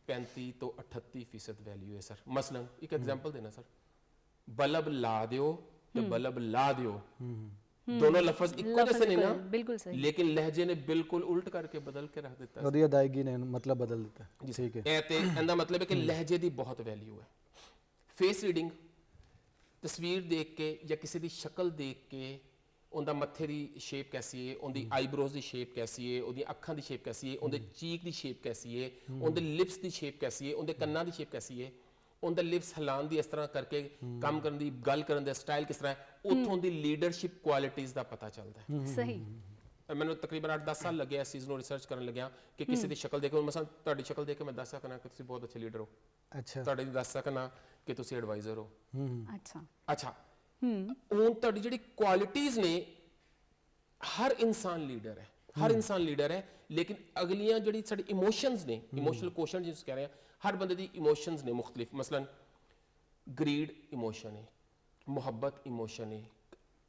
35 ਤੋਂ 38% ਵੈਲਿਊ ਹੈ ਸਰ। ਮਸਲਨ ਇੱਕ ਐਗਜ਼ਾਮਪਲ ਦੇਣਾ ਸਰ, ਬਲਬ ਲਾ ਦਿਓ ਤੇ ਬਲਬ ਲਾ ਦਿਓ, ਦੋਨੋਂ ਲਫ਼ਜ਼ ਇੱਕੋ ਜਿਹੇ ਨੇ ਨਾ, ਬਿਲਕੁਲ ਸਹੀ, ਲੇਕਿਨ ਲਹਿਜੇ ਨੇ ਬਿਲਕੁਲ ਉਲਟ ਕਰਕੇ ਬਦਲ ਕੇ ਰੱਖ ਦਿੱਤਾ। ਉਹਦੀ ਅਦਾਇਗੀ ਨੇ ਮਤਲਬ ਬਦਲ ਦਿੱਤਾ। ਠੀਕ ਹੈ। ਇਹ ਤੇ ਇਹਦਾ ਮਤਲਬ ਹੈ ਕਿ ਲਹਿਜੇ ਦੀ ਬਹੁਤ ਵੈਲਿਊ ਹੈ। ਫੇਸ ਰੀਡਿੰਗ, ਤਸਵੀਰ ਦੇਖ ਕੇ ਜਾਂ ਕਿਸੇ ਦੀ ਸ਼ਕਲ ਦੇਖ ਕੇ ਉਹਦਾ ਮੱਥੇ ਦੀ ਸ਼ੇਪ ਕੈਸੀ ਹੈ, ਉਹਦੀ ਆਈਬ੍ਰੋਜ਼ ਦੀ ਸ਼ੇਪ ਕੈਸੀ ਹੈ, ਉਹਦੀਆਂ ਅੱਖਾਂ ਦੀ ਸ਼ੇਪ ਕੈਸੀ ਹੈ, ਉਹਦੇ ਚੀਕ ਦੀ ਸ਼ੇਪ ਕੈਸੀ ਹੈ, ਉਹਦੇ ਲਿਪਸ ਦੀ ਸ਼ੇਪ ਕੈਸੀ ਹੈ, ਉਹਦੇ ਕੰਨਾਂ ਦੀ ਸ਼ੇਪ ਕੈਸੀ ਹੈ, ਉਹਦਾ ਲਿਪਸ ਹਿਲਾਉਣ ਦੀ ਇਸ ਤਰ੍ਹਾਂ ਕਰਕੇ ਕੰਮ ਕਰਨ ਦੀ, ਗੱਲ ਕਰਨ ਦਾ ਸਟਾਈਲ ਕਿਸ ਤਰ੍ਹਾਂ ਹੈ, ਉੱਥੋਂ ਦੀ ਲੀਡਰਸ਼ਿਪ ਕੁਆਲਿਟੀਜ਼ ਦਾ ਪਤਾ ਚੱਲਦਾ ਹੈ। ਸਹੀ। ਮੈਨੂੰ ਤਕਰੀਬਨ 8-10 ਸਾਲ ਲੱਗੇ ਇਸ ਚੀਜ਼ ਨੂੰ ਰਿਸਰਚ ਕਰਨ ਲੱਗਿਆ ਕਿ ਕਿਸੇ ਦੀ ਸ਼ਕਲ ਦੇਖ ਕੇ, ਮਸਲਾਂ ਤੁਹਾਡੀ ਸ਼ਕਲ ਦੇਖ ਕੇ ਮੈਂ ਦੱਸ ਸਕਣਾ ਕਿ ਤੁਸੀਂ ਬਹੁਤ ਅੱਛੇ ਲੀਡਰ ਹੋ, ਅੱਛਾ, ਤੁਹਾਡੀ ਦੱਸ ਸਕਣਾ ਕਿ ਤੁਸੀਂ ਐਡਵਾਈਜ਼ਰ ਹੋ। ਅੱਛਾ ਹੁਣ ਤੁਹਾਡੀ ਜਿਹੜੀ ਕੁਆਲਿਟੀਜ਼ ਨੇ, ਹਰ ਇਨਸਾਨ ਲੀਡਰ ਹੈ, ਹਰ ਇਨਸਾਨ ਲੀਡਰ ਹੈ, ਲੇਕਿਨ ਅਗਲੀਆਂ ਜਿਹੜੀ ਸਾਡੀ ਇਮੋਸ਼ਨਸ ਨੇ, ਇਮੋਸ਼ਨਲ ਕੋਸ਼ੈਂਟ ਜਿਸ ਕਹਿ ਰਹੇ ਹਾਂ, ਹਰ ਬੰਦੇ ਦੀ ਇਮੋਸ਼ਨਸ ਨੇ ਮੁxtਲਿਫ। ਮਸਲਨ ਗਰੀਡ ਇਮੋਸ਼ਨ ਹੈ, ਮੁਹੱਬਤ ਇਮੋਸ਼ਨ ਹੈ,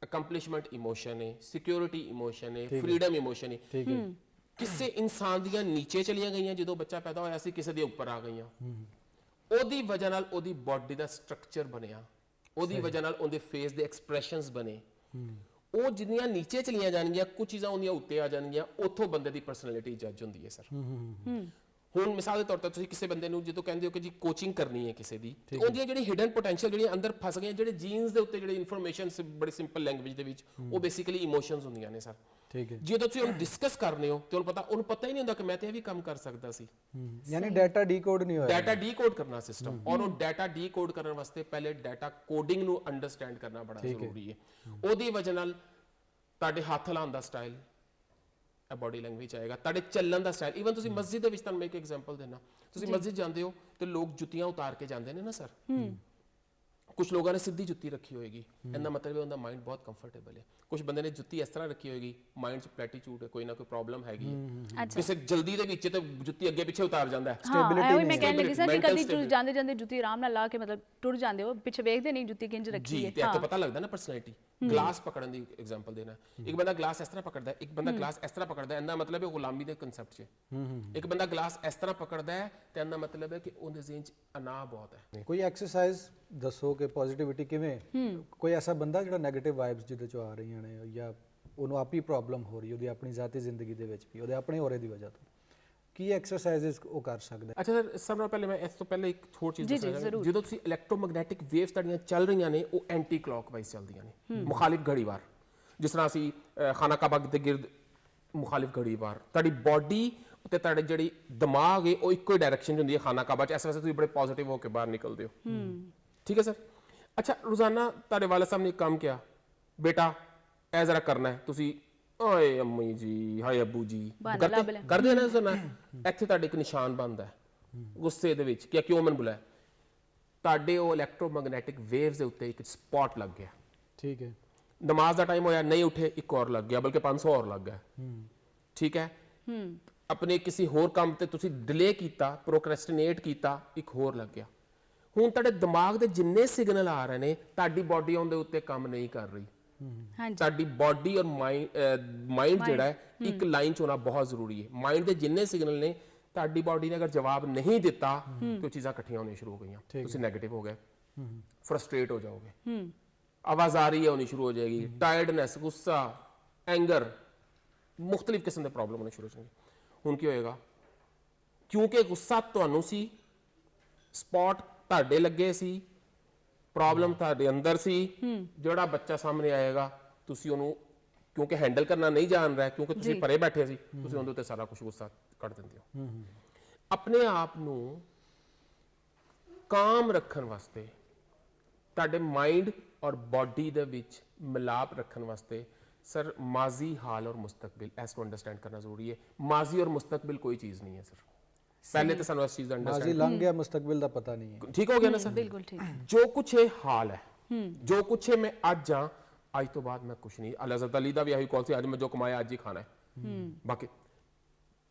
ਅਕੰਪਲਿਸ਼ਮੈਂਟ ਇਮੋਸ਼ਨ ਹੈ, ਸਿਕਿਉਰਿਟੀ ਇਮੋਸ਼ਨ ਹੈ, ਫਰੀडम ਇਮੋਸ਼ਨ ਹੈ। ਠੀਕ ਹੈ। ਕਿਸੇ ਇਨਸਾਨ ਦੀਆਂ ਨੀਚੇ ਚਲੀਆਂ ਗਈਆਂ ਜਦੋਂ ਬੱਚਾ ਪੈਦਾ ਹੋਇਆ ਸੀ, ਕਿਸੇ ਦੇ ਉੱਪਰ ਆ ਗਈਆਂ। ਉਹਦੀ ਵਜ੍ਹਾ ਨਾਲ ਉਹਦੀ ਬਾਡੀ ਦਾ ਸਟਰਕਚਰ ਬਣਿਆ, ਉਹਦੀ ਵਜ੍ਹਾ ਨਾਲ ਉਹਦੇ ਫੇਸ ਦੇ ਐਕਸਪ੍ਰੈਸ਼ਨਸ ਬਣੇ। ਉਹ ਜਿੰਨੀਆਂ ਨੀਚੇ ਚਲੀਆਂ ਜਾਣਗੀਆਂ, ਕੁਝ ਚੀਜ਼ਾਂ ਉਹਦੀਆਂ ਉੱਤੇ ਆ ਜਾਣਗੀਆਂ, ਉੱਥੋਂ ਬੰਦੇ ਦੀ ਪਰਸਨੈਲਿਟੀ ਜੱਜ ਹੁੰਦੀ ਹੈ ਸਰ। ਹੁਣ ਮਿਸਾਲ ਦੇ ਤੌਰ ਤੇ ਤੁਸੀਂ ਕਿਸੇ ਬੰਦੇ ਨੂੰ ਜਦੋਂ ਕਹਿੰਦੇ ਹੋ ਕਿ ਜੀ ਕੋਚਿੰਗ ਕਰਨੀ ਹੈ ਕਿਸੇ ਦੀ, ਤੇ ਉਹਦੀਆਂ ਜਿਹੜੀ ਹਿਡਨ ਪੋਟੈਂਸ਼ੀਅਲ ਜਿਹੜੀਆਂ ਅੰਦਰ ਫਸ ਗਈਆਂ, ਜਿਹੜੇ ਜੀਨਸ ਦੇ ਉੱਤੇ ਜਿਹੜੇ ਇਨਫੋਰਮੇਸ਼ਨ ਬੜੀ ਸਿੰਪਲ ਲੈਂਗੁਏਜ ਦੇ ਵਿੱਚ, ਉਹ ਬੇਸਿਕਲੀ ਇਮੋਸ਼ਨਸ ਹੁੰਦੀਆਂ ਨੇ ਸਰ। ਠੀਕ ਹੈ। ਜਦੋਂ ਤੁਸੀਂ ਉਹਨੂੰ ਡਿਸਕਸ ਕਰਨੇ ਹੋ ਤੇ ਉਹਨੂੰ ਪਤਾ ਹੀ ਨਹੀਂ ਹੁੰਦਾ ਕਿ ਮੈਂ ਤੇ ਇਹ ਵੀ ਕੰਮ ਕਰ ਸਕਦਾ ਸੀ। ਯਾਨੀ ਡਾਟਾ ਡੀਕੋਡ ਨਹੀਂ ਹੋਇਆ। ਡਾਟਾ ਡੀਕੋਡ ਕਰਨਾ ਸਿਸਟਮ, ਔਰ ਉਹ ਡਾਟਾ ਡੀਕੋਡ ਕਰਨ ਵਾਸਤੇ ਪਹਿਲੇ ਡਾਟਾ ਕੋਡਿੰਗ ਨੂੰ ਅੰਡਰਸਟੈਂਡ ਕਰਨਾ ਬੜਾ ਜ਼ਰੂਰੀ ਹੈ। ਉਹਦੀ ਵਜ੍ਹਾ ਨਾਲ ਤੁਹਾਡੇ ਹੱਥ ਹਿਲਾਉਣ ਦਾ ਸਟਾਈਲ, ਇਹ ਬਾਡੀ ਲੈਂਗੁਏਜ ਆਏਗਾ, ਤੁਹਾਡੇ ਚੱਲਣ ਦਾ ਸਟਾਈਲ। ਈਵਨ ਤੁਸੀਂ ਮਸਜਿਦ ਦੇ ਵਿੱਚ, ਤੁਹਾਨੂੰ ਮੈਂ ਇੱਕ ਐਗਜ਼ਾਮਪਲ ਦੇਣਾ, ਤੁਸੀਂ ਮਸਜਿਦ ਜਾਂਦੇ ਹੋ ਤੇ ਲੋਕ ਜੁੱਤੀਆਂ ਉਤਾਰ ਕੇ ਜਾਂਦੇ ਨੇ ਨਾ ਸਰ। ਕੁਝ ਲੋਕਾਂ ਨੇ ਸਿੱਧੀ ਜੁੱਤੀ ਰੱਖੀ ਹੋਏਗੀ, ਇਹਦਾ ਮਤਲਬ ਹੈ ਉਹਦਾ ਮਾਈਂਡ ਬਹੁਤ ਕੰਫਰਟੇਬਲ ਹੈ। ਕੁਝ ਬੰਦੇ ਨੇ ਜੁੱਤੀ ਇਸ ਤਰ੍ਹਾਂ ਰੱਖੀ ਹੋਏਗੀ, ਮਾਈਂਡ 'ਚ ਪਲੈਟੀਟਿਊਡ ਹੈ, ਕੋਈ ਨਾ ਕੋਈ ਪ੍ਰੋਬਲਮ ਹੈਗੀ ਹੈ। ਕਿਸੇ ਜਲਦੀ ਦੇ ਵਿੱਚ ਤੇ ਜੁੱਤੀ ਅੱਗੇ ਪਿੱਛੇ ਉਤਾਰ ਜਾਂਦਾ ਹੈ। ਹਾਂ, ਉਹ ਮੈਂ ਕਹਿਣ ਲੱਗੀ ਸੀ ਕਿ ਕਦੀ ਜਾਂਦੇ ਜਾਂਦੇ ਜੁੱਤੀ ਆਰਾਮ ਨਾਲ ਲਾ ਕੇ ਮਤਲਬ ਟੁਰ ਜਾਂਦੇ ਹੋ, ਪਿੱਛੇ ਵੇਖਦੇ ਨਹੀਂ ਜੁੱਤੀ ਕਿੰਜ ਰੱਖੀ ਹੈ। ਤੇ ਇੱਥੇ ਪਤਾ ਲੱਗਦਾ ਨਾ ਪਰਸਨੈਲਿਟੀ। ਗਲਾਸ ਪਕੜਨ ਦੀ ਐਗਜ਼ਾਮਪਲ ਦੇਣਾ, ਇੱਕ ਬੰਦਾ ਗਲਾਸ ਇਸ ਤਰ੍ਹਾਂ ਪਕੜਦਾ ਹੈ, ਇੱਕ ਬੰਦਾ ਗਲਾਸ ਇਸ ਤਰ੍ਹਾਂ ਪਕੜਦਾ ਹੈ, ਇਹਦਾ ਮਤਲਬ ਹੈ ਗੁਲਾਮੀ ਦੇ ਕਨਸੈਪਟ 'ਚ। ਇੱਕ ਬੰਦਾ ਗਲਾਸ ਇਸ ਤਰ੍ਹਾਂ ਪਕੜਦਾ ਹੈ ਤੇ ਇਹਦਾ ਮਤਲਬ ਹੈ ਕਿ ਉਹਦੇ ਜ਼ਿਹਨ 'ਚ ਅਨਾਹ ਬਹੁਤ ਹੈ। ਕੋਈ ਐਕਸਰਸਾਈਜ਼ ਦੱਸੋ ਕਿ ਪੋਜ਼ਿਟਿਵਿਟੀ ਕਿਵੇਂ, ਕੋਈ ਐਸਾ ਬੰਦਾ ਜਿਹੜਾ 네ਗੇਟਿਵ ਵਾਈਬਸ ਜਿਹਦੇ ਚੋਂ ਆ ਰਹੀਆਂ ਨੇ, ਜਾਂ ਉਹਨੂੰ ਆਪੀ ਪ੍ਰੋਬਲਮ ਹੋ ਰਹੀ, ਉਹਦੀ ਆਪਣੀ ਜ਼ਾਤੀ ਜ਼ਿੰਦਗੀ ਦੇ ਵਿੱਚ ਵੀ, ਉਹਦੇ ਆਪਣੇ ਹੋਰੇ ਦੀ ਵਜ੍ਹਾ ਤੋਂ, ਕੀ ਐਕਸਰਸਾਈਜ਼ਸ ਉਹ ਕਰ ਸਕਦਾ? ਅੱਛਾ ਸਰ, ਸਭ ਨਾਲੋਂ ਪਹਿਲੇ ਮੈਂ ਇਸ ਤੋਂ ਪਹਿਲੇ ਇੱਕ ਹੋਰ ਚੀਜ਼ ਦੱਸਣਾ, ਜਦੋਂ ਤੁਸੀਂ ਇਲੈਕਟ੍ਰੋਮੈਗਨੈਟਿਕ ਵੇਵਸ ਤੁਹਾਡੀਆਂ ਚੱਲ ਰਹੀਆਂ ਨੇ, ਉਹ ਐਂਟੀ ਕਲੌਕਵਾਈਜ਼ ਚੱਲਦੀਆਂ ਨੇ, ਮੁਖਾਲਿਫ ਘੜੀਵਾਰ। ਜਿਸ ਤਰ੍ਹਾਂ ਅਸੀਂ ਖਾਨਾ ਕਾਬਾ ਦੇ ਗਿਰਦ ਮੁਖਾਲਿਫ ਘੜੀਵਾਰ, ਤੁਹਾਡੀ ਬਾਡੀ ਤੇ ਤੁਹਾਡੇ ਜਿਹੜੀ ਦਿਮਾਗ ਹੈ ਉਹ ਇੱਕੋ ਹੀ ਡਾਇਰੈਕਸ਼ਨ 'ਚ ਹੁੰਦੀ ਹੈ ਖਾਨਾ ਕਾਬਾ 'ਚ। ਇਸ ਵਾਸਤੇ ਤੁਸੀਂ ਬੜੇ ਪੋਜ਼ਿਟਿਵ ਹੋ ਕੇ ਬਾਹਰ ਨਿਕਲਦੇ ਹੋ। ਠੀਕ ਹੈ ਸਰ। ਅੱਛਾ, ਰੋਜ਼ਾਨਾ ਤੁਹਾਡੇ ਵਾਲਿਦ ਸਾਹਿਬ ਨੇ ਇੱਕ ਕੰਮ ਕਿਹਾ, ਬੇਟਾ ਇਹ ਜ਼ਰਾ ਕਰਨਾ ਹੈ, ਤੁਸੀਂ ਓਏ ਅੰਮੀ ਜੀ, ਹਾਏ ਅੱਬੂ ਜੀ ਕਰਦੇ ਨਾ ਸੁਣਾ, ਇੱਥੇ ਤੁਹਾਡੇ ਇੱਕ ਨਿਸ਼ਾਨ ਬਣਦਾ ਹੈ ਗੁੱਸੇ ਦੇ ਵਿੱਚ ਕਿ ਕਿਉਂ ਮੈਨੂੰ ਬੁਲਾਇਆ। ਤੁਹਾਡੇ ਉਹ ਇਲੈਕਟ੍ਰੋਮੈਗਨੈਟਿਕ ਵੇਵਸ ਦੇ ਉੱਤੇ ਇੱਕ ਸਪੌਟ ਲੱਗ ਗਿਆ। ਠੀਕ ਹੈ। ਨਮਾਜ਼ ਦਾ ਟਾਈਮ ਹੋਇਆ, ਨਹੀਂ ਉੱਠੇ, ਇੱਕ ਹੋਰ ਲੱਗ ਗਿਆ, ਬਲਕਿ 500 ਹੋਰ ਲੱਗ ਗਿਆ। ਠੀਕ ਹੈ। ਆਪਣੇ ਕਿਸੇ ਹੋਰ ਕੰਮ ਤੇ ਤੁਸੀਂ ਡਿਲੇ ਕੀਤਾ, ਪ੍ਰੋਕ੍ਰੈਸਟੀਨੇਟ ਕੀਤਾ, ਇੱਕ ਹੋਰ ਲੱਗ ਗਿਆ। ਹੁਣ ਤੁਹਾਡੇ ਦਿਮਾਗ ਦੇ ਜਿੰਨੇ ਸਿਗਨਲ ਆ ਰਹੇ ਨੇ, ਤੁਹਾਡੀ ਬਾਡੀ ਉਹਦੇ ਉੱਤੇ ਕੰਮ ਨਹੀਂ ਕਰ ਰਹੀ। ਸਾਡੀ ਬਾਡੀ ਔਰ ਮਾਈਂਡ ਜਿਹੜਾ ਹੈ ਇੱਕ ਲਾਈਨ 'ਚ ਹੋਣਾ ਬਹੁਤ ਜ਼ਰੂਰੀ ਹੈ। ਮਾਈਂਡ ਦੇ ਜਿੰਨੇ ਸਿਗਨਲ ਨੇ, ਤੁਹਾਡੀ ਬਾਡੀ ਨੇ ਅਗਰ ਜਵਾਬ ਨਹੀਂ ਦਿੱਤਾ ਤੇ ਉਹ ਚੀਜ਼ਾਂ ਇਕੱਠੀਆਂ ਹੋਣੀਆਂ ਸ਼ੁਰੂ ਹੋ ਗਈਆਂ। ਤੁਸੀਂ ਨੈਗੇਟਿਵ ਹੋ ਗਏ, ਫਰਸਟ੍ਰੇਟ ਹੋ ਜਾਓਗੇ, ਆਵਾਜ਼ ਆ ਰਹੀ ਹੈ ਹੋਣੀ ਸ਼ੁਰੂ ਹੋ ਜਾਏਗੀ, ਟਾਇਰਡਨੈਸ, ਗੁੱਸਾ, ਐਂਗਰ, ਮੁxtਲਿਫ ਕਿਸਮ ਦੇ ਪ੍ਰੋਬਲਮ ਹੋਣੇ ਸ਼ੁਰੂ ਹੋ ਜਾਣਗੇ। ਹੁਣ ਕੀ ਹੋਏਗਾ? ਕਿਉਂਕਿ ਗੁੱਸਾ ਤੁਹਾਨੂੰ ਸੀ, ਸਪੌਟ ਤੁਹਾਡੇ ਲੱਗੇ ਸੀ, ਪ੍ਰੋਬਲਮ ਤੁਹਾਡੇ ਅੰਦਰ ਸੀ, ਜਿਹੜਾ ਬੱਚਾ ਸਾਹਮਣੇ ਆਏਗਾ ਤੁਸੀਂ ਉਹਨੂੰ ਕਿਉਂਕਿ ਹੈਂਡਲ ਕਰਨਾ ਨਹੀਂ ਜਾਣ ਰਿਹਾ, ਕਿਉਂਕਿ ਤੁਸੀਂ ਪਰੇ ਬੈਠੇ ਸੀ, ਤੁਸੀਂ ਉਹਦੇ ਉੱਤੇ ਸਾਰਾ ਕੁਝ ਗੁੱਸਾ ਕੱਢ ਦਿੰਦੇ ਹੋ। ਆਪਣੇ ਆਪ ਨੂੰ ਕਾਮ ਰੱਖਣ ਵਾਸਤੇ, ਤੁਹਾਡੇ ਮਾਈਂਡ ਔਰ ਬਾਡੀ ਦੇ ਵਿੱਚ ਮਿਲਾਪ ਰੱਖਣ ਵਾਸਤੇ ਸਰ ਮਾਜ਼ੀ, ਹਾਲ ਔਰ ਮੁਸਤਕਬਿਲ ਇਸ ਨੂੰ ਅੰਡਰਸਟੈਂਡ ਕਰਨਾ ਜ਼ਰੂਰੀ ਹੈ। ਮਾਜ਼ੀ ਔਰ ਮੁਸਤਕਬਿਲ ਕੋਈ ਚੀਜ਼ ਨਹੀਂ ਹੈ ਸਰ। ਪਹਿਲੇ ਤਾਂ ਸਾਨੂੰ ਇਸ ਚੀਜ਼ ਦਾ ਅੰਡਰਸਟੈਂਡ, ਮਾਜ਼ੀ ਲੰਘ ਗਿਆ, ਮੁਸਤਕਬਿਲ ਦਾ ਪਤਾ ਨਹੀਂ ਹੈ। ਠੀਕ ਹੋ ਗਿਆ ਨਾ ਸਰ? ਬਿਲਕੁਲ ਠੀਕ। ਜੋ ਕੁਛ ਹੈ ਹਾਲ ਹੈ, ਜੋ ਕੁਛ ਹੈ ਮੈਂ ਅੱਜ ਹਾਂ, ਅੱਜ ਤੋਂ ਬਾਅਦ ਮੈਂ ਕੁਛ ਨਹੀਂ। ਹਜ਼ਰਤ ਅਲੀ ਦਾ ਵੀ ਇਹੀ ਕੌਲ ਸੀ, ਅੱਜ ਮੈਂ ਜੋ ਕਮਾਇਆ ਅੱਜ ਹੀ ਖਾਣਾ ਹੈ। ਬਾਕੀ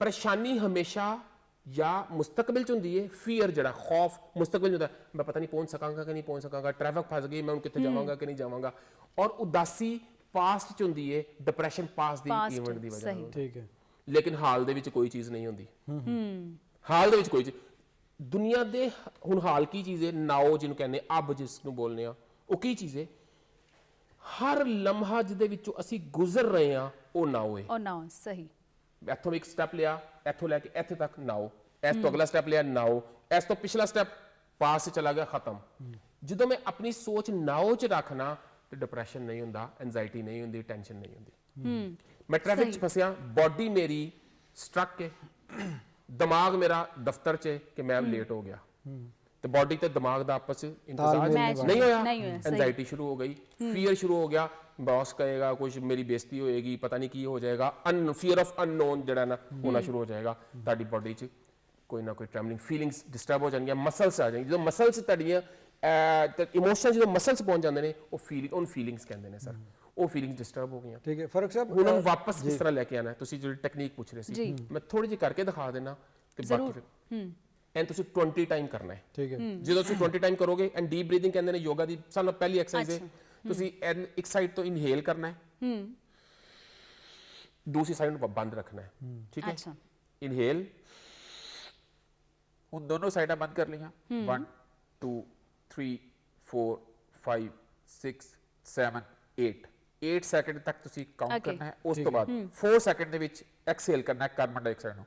ਪਰੇਸ਼ਾਨੀ ਹਮੇਸ਼ਾ ਜਾਂ ਮੁਸਤਕਬਿਲ 'ਚ ਹੁੰਦੀ ਹੈ, ਫੀਅਰ ਜਿਹੜਾ ਖੌਫ ਮੁਸਤਕਬਿਲ 'ਚ ਹੁੰਦਾ, ਮੈਂ ਪਤਾ ਨਹੀਂ ਪਹੁੰਚ ਸਕਾਂਗਾ ਕਿ ਨਹੀਂ ਪਹੁੰਚ ਸਕਾਂਗਾ, ਟ੍ਰੈਫਿਕ ਫਸ ਗਈ, ਮੈਂ ਹੁਣ ਕਿੱਥੇ ਜਾਵਾਂਗਾ ਕਿ ਨਹੀਂ ਜਾਵਾਂਗਾ। ਔਰ ਉਦਾਸੀ ਪਾਸਟ 'ਚ ਹੁੰਦੀ ਹੈ, ਡਿਪਰੈਸ਼ਨ ਪਾਸਟ ਦੀ ਇਵੈਂਟ ਦੀ ਵਜ੍ਹਾ ਨਾਲ। ਠੀਕ ਹੈ। ਲੇਕਿਨ ਹਾਲ ਦੇ ਵਿੱਚ ਕੋਈ ਚੀਜ਼ ਨਹੀਂ ਹੁੰਦੀ। ਹਾਲ ਦੇ ਵਿੱਚ ਕੋਈ ਚੀਜ਼, ਦੁਨੀਆ ਦੇ ਹੁਣ ਹਾਲ ਕੀ ਚੀਜ਼ ਹੈ? ਨਾਓ ਜਿਹਨੂੰ ਕਹਿੰਦੇ, ਅੱਬ ਜਿਸ ਨੂੰ ਬੋਲਨੇ ਆ, ਉਹ ਕੀ ਚੀਜ਼ ਹੈ? ਹਰ ਲਮਹਾ ਜਿਹਦੇ ਵਿੱਚੋਂ ਅਸੀਂ ਗੁਜ਼ਰ ਰਹੇ ਹਾਂ ਉਹ ਨਾਓ ਹੈ। ਉਹ ਨਾਓ, ਸਹੀ। ਇੱਥੋਂ ਇੱਕ ਸਟੈਪ ਲਿਆ, ਇੱਥੋਂ ਲੈ ਕੇ ਇੱਥੇ ਤੱਕ ਨਾਓ, ਇਸ ਤੋਂ ਅਗਲਾ ਸਟੈਪ ਲਿਆ ਨਾਓ, ਇਸ ਤੋਂ ਪਿਛਲਾ ਸਟੈਪ ਪਾਸ ਚਲਾ ਗਿਆ, ਖਤਮ। ਜਦੋਂ ਮੈਂ ਆਪਣੀ ਸੋਚ ਨਾਓ 'ਚ ਰੱਖਣਾ ਤੇ ਡਿਪਰੈਸ਼ਨ ਨਹੀਂ ਹੁੰਦਾ, ਐਂਜ਼ਾਈਟੀ ਨਹੀਂ ਹੁੰਦੀ, ਟੈਨਸ਼ਨ ਨਹੀਂ ਹੁੰਦੀ। ਮੈਂ ਟ੍ਰੈਫਿਕ 'ਚ ਫਸਿਆ, ਬਾਡੀ ਮੇਰੀ ਸਟਰਕ ਹੈ, ਦਿਮਾਗ ਮੇਰਾ ਦਫ਼ਤਰ 'ਚ ਕਿ ਮੈਂ ਲੇਟ ਹੋ ਗਿਆ, ਤੇ ਬਾਡੀ ਤੇ ਦਿਮਾਗ ਦਾ ਆਪਸ 'ਚ ਇੰਤਜ਼ਾਜ ਨਹੀਂ ਹੋਇਆ, ਐਂਜ਼ਾਈਟੀ ਸ਼ੁਰੂ ਹੋ ਗਈ, ਫੀਅਰ ਸ਼ੁਰੂ ਹੋ ਗਿਆ, ਬੌਸ ਕਹੇਗਾ ਕੁਝ, ਮੇਰੀ ਬੇਇੱਜ਼ਤੀ ਹੋਏਗੀ, ਪਤਾ ਨਹੀਂ ਕੀ ਹੋ ਜਾਏਗਾ, ਫੀਅਰ ਆਫ ਅਨਨੋਨ ਜਿਹੜਾ ਨਾ ਹੋਣਾ ਸ਼ੁਰੂ ਹੋ ਜਾਏਗਾ। ਤੁਹਾਡੀ ਬਾਡੀ 'ਚ ਕੋਈ ਨਾ ਕੋਈ ਟ੍ਰੈਮਲਿੰਗ, ਫੀਲਿੰਗਸ ਡਿਸਟਰਬ ਹੋ ਜਾਣਗੀਆਂ, ਮਸਲਸ ਆ ਜਾਣਗੀਆਂ। ਜਦੋਂ ਮਸਲਸ ਤੁਹਾਡੀਆਂ ਇਮੋਸ਼ਨਲ ਜਦੋਂ ਮਸਲਸ ਪਹੁੰਚ ਜਾਂਦੇ ਨੇ, ਉਹ ਫੀਲਿੰਗਸ ਕਹਿੰਦੇ ਨੇ ਸਰ। ਉਹ ਫੀਲਿੰਗਸ ਡਿਸਟਰਬ ਹੋ ਗਈਆਂ। ਠੀਕ ਹੈ ਫਰਕ ਸਾਹਿਬ, ਉਹਨਾਂ ਨੂੰ ਵਾਪਸ ਕਿਸ ਤਰ੍ਹਾਂ ਲੈ ਕੇ ਆਣਾ, ਤੁਸੀਂ ਜਿਹੜੀ ਟੈਕਨੀਕ ਪੁੱਛ ਰਹੇ ਸੀ ਮੈਂ ਥੋੜੀ ਜਿਹੀ ਕਰਕੇ ਦਿਖਾ ਦੇਣਾ ਤੇ ਬਾਕੀ ਫਿਰ ਐਂਡ ਤੁਸੀਂ 20 ਟਾਈਮ ਕਰਨਾ ਹੈ। ਠੀਕ ਹੈ, ਜਦੋਂ ਤੁਸੀਂ 20 ਟਾਈਮ ਕਰੋਗੇ ਐਂਡ ਡੀਪ ਬਰੀਥਿੰਗ ਕਹਿੰਦੇ ਨੇ ਯੋਗਾ ਦੀ ਸਭ ਤੋਂ ਪਹਿਲੀ ਐਕਸਰਸਾਈਜ਼ ਹੈ। ਤੁਸੀਂ ਇੱਕ ਸਾਈਡ ਤੋਂ ਇਨਹੇਲ ਕਰਨਾ ਹੈ, दूसरी साइड में बंद रखना है, ठीक है। अच्छा। इनहेल, उन दोनों साइड बंद कर लिया, 1 2 3 4 5 6 7 8 सेकंड तक तुसी काउंट करना है। उस तो बाद 4 सेकंड दे विच एक्सहेल करना है कार्बन डाइऑक्साइड ਨੂੰ।